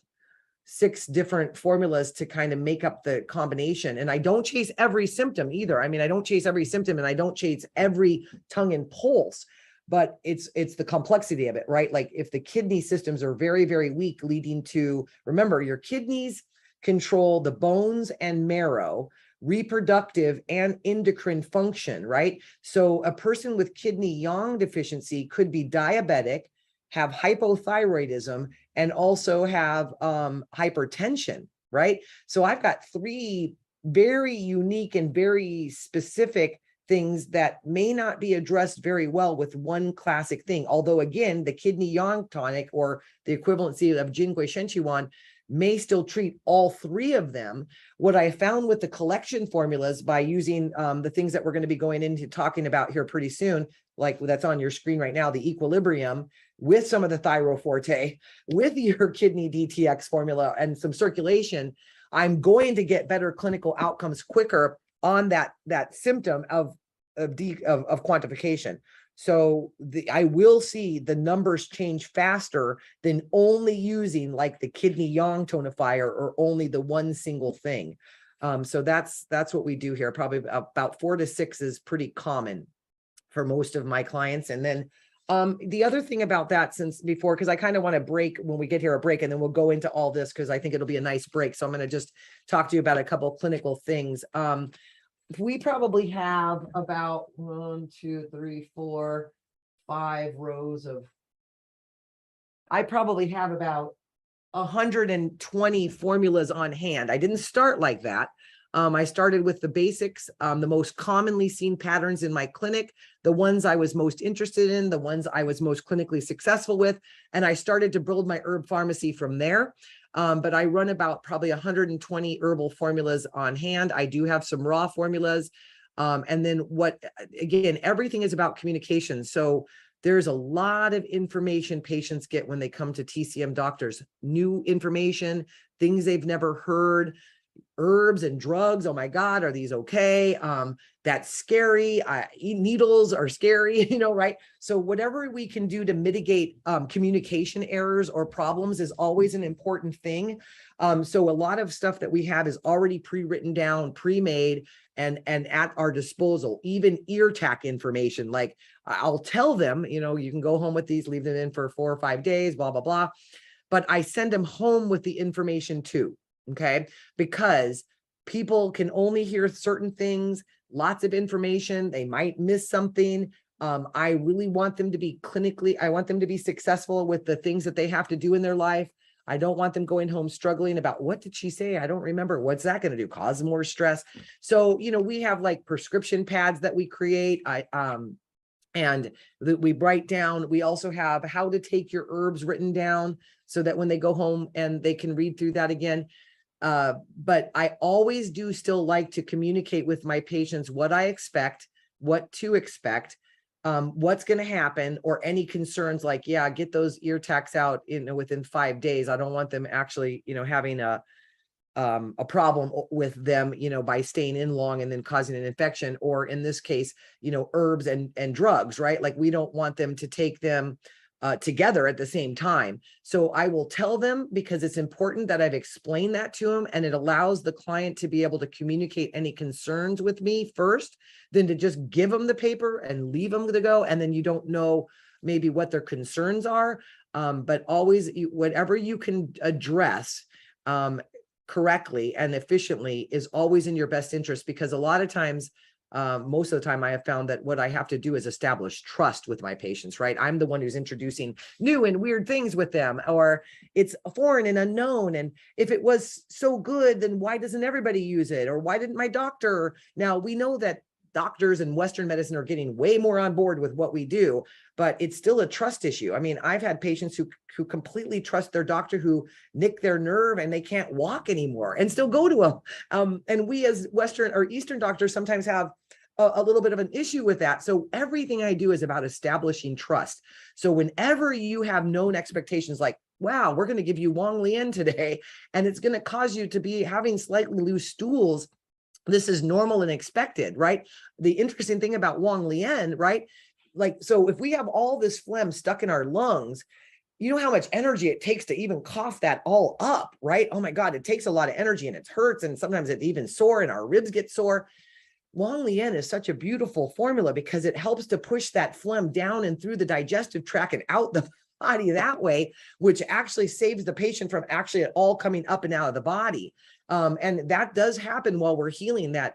different formulas to kind of make up the combination. And I don't chase every symptom either. I mean, I don't chase every symptom, and I don't chase every tongue and pulse, but it's the complexity of it, right? Like if the kidney systems are very, very weak, leading to, remember, your kidneys control the bones and marrow, reproductive and endocrine function, right? So a person with kidney yang deficiency could be diabetic, have hypothyroidism, and also have hypertension, right? So I've got 3 very unique and very specific things that may not be addressed very well with one classic thing. Although again, the kidney yang tonic, or the equivalency of Jingui Shenqi Wan, may still treat all 3 of them. What I found with the collection formulas, by using the things that we're going to be going into talking about here pretty soon, like that's on your screen right now, the equilibrium, with some of the Thyroforte, with your kidney DTX formula and some circulation, I'm going to get better clinical outcomes quicker on that symptom of quantification. So I will see the numbers change faster than only using like the kidney yang tonifier or only the one single thing. So that's what we do here. Probably about 4 to 6 is pretty common for most of my clients. And then the other thing about that, since before, because I kind of want to break when we get here, a break, and then we'll go into all this because I think it'll be a nice break. So I'm going to just talk to you about a couple of clinical things. We probably have about 1, 2, 3, 4, 5 rows of, I probably have about 120 formulas on hand. I didn't start like that. I started with the basics, the most commonly seen patterns in my clinic, the ones I was most interested in, the ones I was most clinically successful with, and I started to build my herb pharmacy from there. But I run about probably 120 herbal formulas on hand. I do have some raw formulas. And then again, everything is about communication. So there's a lot of information patients get when they come to TCM doctors, new information, things they've never heard, herbs and drugs. Oh my God, are these okay? That's scary. Needles are scary, right? So whatever we can do to mitigate communication errors or problems is always an important thing. So a lot of stuff that we have is already pre-written down, pre-made, and at our disposal. Even ear tack information, like I'll tell them, you can go home with these, leave them in for 4 or 5 days, blah, blah, blah. But I send them home with the information too. Okay, because people can only hear certain things, lots of information, they might miss something. I really want them to be I want them to be successful with the things that they have to do in their life. I don't want them going home struggling about, what did she say? I don't remember. What's that going to do? Cause more stress. So, we have like prescription pads that we create. And that we write down. We also have how to take your herbs written down so that when they go home and they can read through that again. But I always do still like to communicate with my patients what I expect, what to expect. what's going to happen, or any concerns like, yeah, get those ear tacs out, within 5 days. I don't want them actually, having a problem with them, by staying in long and then causing an infection, or in this case, herbs and drugs, right? Like, we don't want them to take them together at the same time. So I will tell them, because it's important that I've explained that to them, and it allows the client to be able to communicate any concerns with me first, than to just give them the paper and leave them to go. And then you don't know maybe what their concerns are. But always, whatever you can address correctly and efficiently is always in your best interest, because a lot of times, most of the time, I have found that what I have to do is establish trust with my patients, right? I'm the one who's introducing new and weird things with them, or it's foreign and unknown. And if it was so good, then why doesn't everybody use it? Or why didn't my doctor? Now, we know that doctors in Western medicine are getting way more on board with what we do, but it's still a trust issue. I mean, I've had patients who completely trust their doctor, who nicked their nerve and they can't walk anymore, and still go to them. And we as Western or Eastern doctors sometimes have a little bit of an issue with that. So everything I do is about establishing trust. So whenever you have known expectations, like, wow, we're going to give you Wang Lian today, and it's going to cause you to be having slightly loose stools, this is normal and expected, right? The interesting thing about Wang Lian, right? Like, so if we have all this phlegm stuck in our lungs, you know how much energy it takes to even cough that all up, right? Oh my God, it takes a lot of energy, and it hurts. And sometimes it's even sore, and our ribs get sore. Wang Lian is such a beautiful formula, because it helps to push that phlegm down and through the digestive tract and out the body that way, which actually saves the patient from actually it all coming up and out of the body. And that does happen while we're healing, that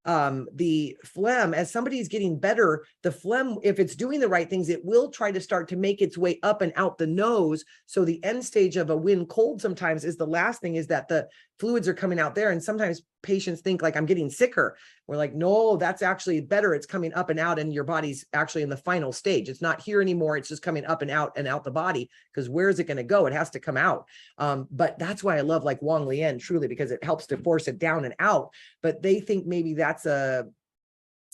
the phlegm, as somebody's getting better, the phlegm, if it's doing the right things, it will try to start to make its way up and out the nose. So the end stage of a wind cold sometimes is the last thing, is that the fluids are coming out there. And sometimes patients think like, I'm getting sicker. We're like, no, that's actually better. It's coming up and out, and your body's actually in the final stage. It's not here anymore. It's just coming up and out the body, because where is it going to go? It has to come out. But that's why I love like Wang Lian, truly, because it helps to force it down and out. But they think maybe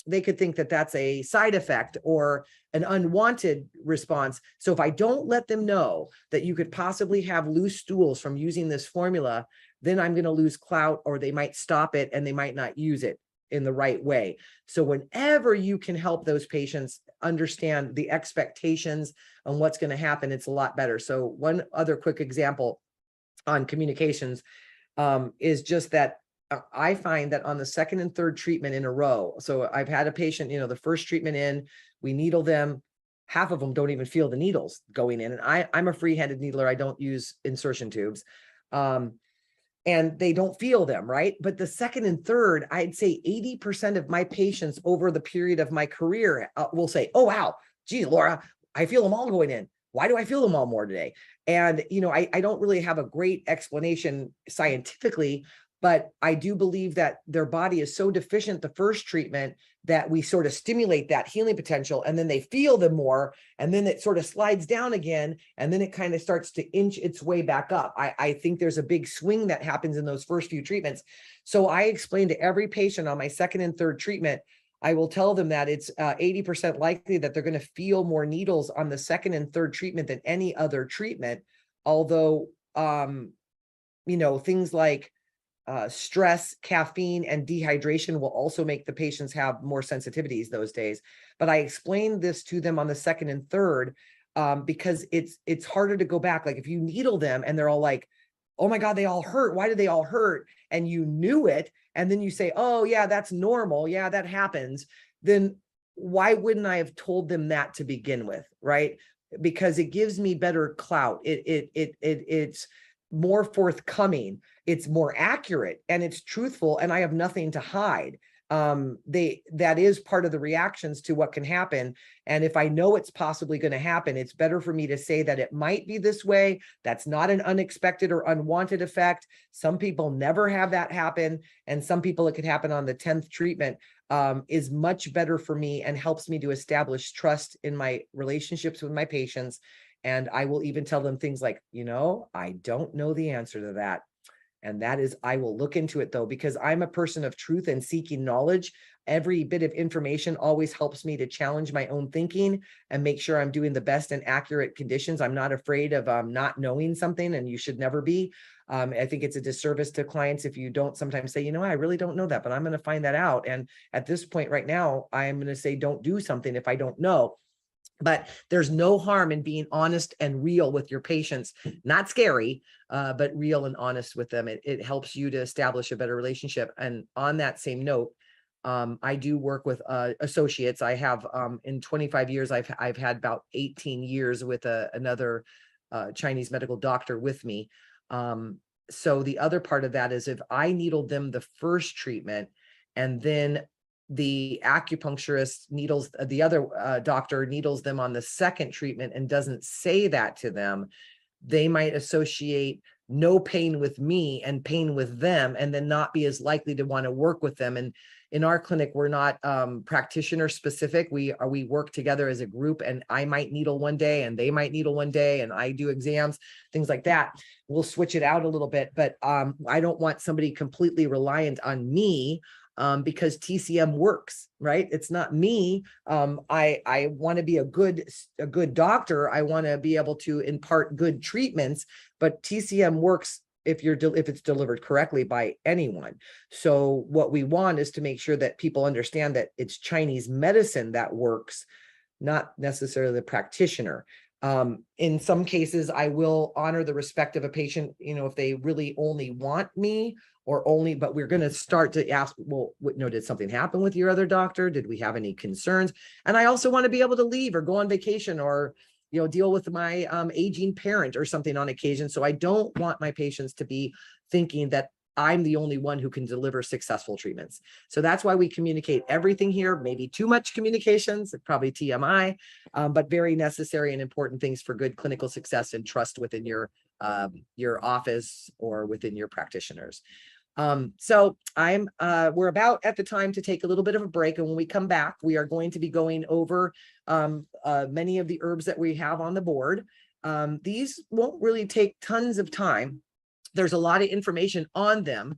they could think that that's a side effect or an unwanted response. So if I don't let them know that you could possibly have loose stools from using this formula, then I'm going to lose clout, or they might stop it and they might not use it in the right way. So whenever you can help those patients understand the expectations on what's going to happen, it's a lot better. So one other quick example on communications is just that I find that on the second and third treatment in a row, so I've had a patient, the first treatment in, we needle them, half of them don't even feel the needles going in. And I'm a free-handed needler. I don't use insertion tubes. And they don't feel them, right? But the second and third, I'd say 80% of my patients over the period of my career will say, oh, wow, gee, Laura, I feel them all going in. Why do I feel them all more today? And, I don't really have a great explanation scientifically, but I do believe that their body is so deficient the first treatment that we sort of stimulate that healing potential, and then they feel them more, and then it sort of slides down again, and then it kind of starts to inch its way back up. I think there's a big swing that happens in those first few treatments. So I explain to every patient on my second and third treatment, I will tell them that it's 80% likely that they're going to feel more needles on the second and third treatment than any other treatment. Although, things like stress, caffeine, and dehydration will also make the patients have more sensitivities those days. But I explained this to them on the second and third because it's harder to go back. Like if you needle them and they're all like, oh my God, they all hurt. Why do they all hurt? And you knew it. And then you say, oh yeah, that's normal. Yeah, that happens. Then why wouldn't I have told them that to begin with? Right? Because it gives me better clout. It's more forthcoming, it's more accurate, and it's truthful, and I have nothing to hide. That is part of the reactions to what can happen. And if I know it's possibly going to happen, it's better for me to say that it might be this way. That's not an unexpected or unwanted effect. Some people never have that happen, and some people it could happen on the 10th treatment. Is much better for me and helps me to establish trust in my relationships with my patients. And I will even tell them things like, I don't know the answer to that. And that is, I will look into it though, because I'm a person of truth and seeking knowledge. every bit of information always helps me to challenge my own thinking and make sure I'm doing the best and accurate conditions. I'm not afraid of not knowing something, and you should never be. I think it's a disservice to clients if you don't sometimes say, I really don't know that, but I'm going to find that out. And at this point right now, I'm going to say, don't do something if I don't know. But there's no harm in being honest and real with your patients, not scary, but real and honest with them. It helps you to establish a better relationship. And on that same note, I do work with associates. I have in 25 years, I've had about 18 years with another Chinese medical doctor with me. So the other part of that is if I needled them the first treatment and then the acupuncturist needles, the other doctor needles them on the second treatment and doesn't say that to them, they might associate no pain with me and pain with them, and then not be as likely to want to work with them. And in our clinic, we're not practitioner specific. We work together as a group, and I might needle one day and they might needle one day, and I do exams, things like that. We'll switch it out a little bit, but I don't want somebody completely reliant on me because TCM works, right? It's not me. I want to be a good doctor. I want to be able to impart good treatments, but TCM works if it's delivered correctly by anyone. So what we want is to make sure that people understand that it's Chinese medicine that works, not necessarily the practitioner. In some cases, I will honor the respect of a patient, if they really only want me but we're going to start to ask, well, did something happen with your other doctor? Did we have any concerns? And I also want to be able to leave or go on vacation or, deal with my aging parent or something on occasion. So I don't want my patients to be thinking that I'm the only one who can deliver successful treatments. So that's why we communicate everything here, maybe too much communications, probably TMI, but very necessary and important things for good clinical success and trust within your office or within your practitioners. So we're about at the time to take a little bit of a break. And when we come back, we are going to be going over many of the herbs that we have on the board. These won't really take tons of time. There's a lot of information on them.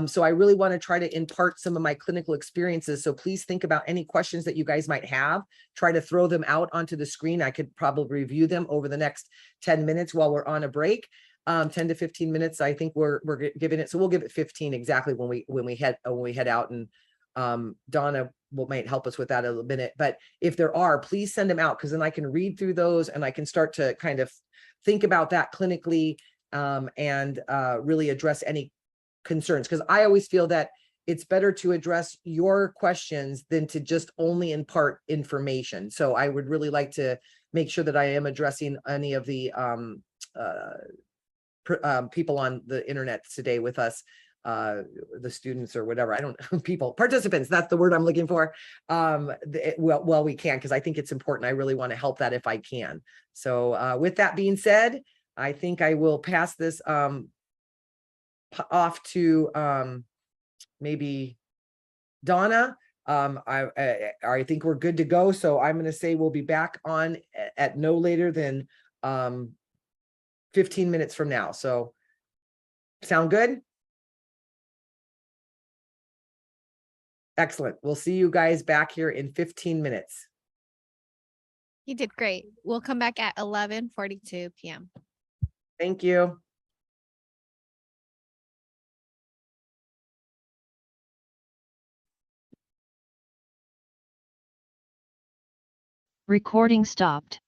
So I really want to try to impart some of my clinical experiences. So please think about any questions that you guys might have. Try to throw them out onto the screen. I could probably review them over the next 10 minutes while we're on a break. 10 to 15 minutes. I think we're giving it. So we'll give it 15 exactly when we head out, and Donna might help us with that in a little minute. But if there are, please send them out, because then I can read through those and I can start to kind of think about that clinically and really address any concerns. Because I always feel that it's better to address your questions than to just only impart information. So I would really like to make sure that I am addressing any of the people on the internet today with us, the students or whatever, participants, that's the word I'm looking for. Well, we can, because I think it's important. I really want to help that if I can. So with that being said, I think I will pass this off to maybe Donna. I think we're good to go. So I'm going to say we'll be back on at no later than 15 minutes from now. So sound good? Excellent. We'll see you guys back here in 15 minutes. You did great. We'll come back at 11:42 p.m. Thank you. Recording stopped.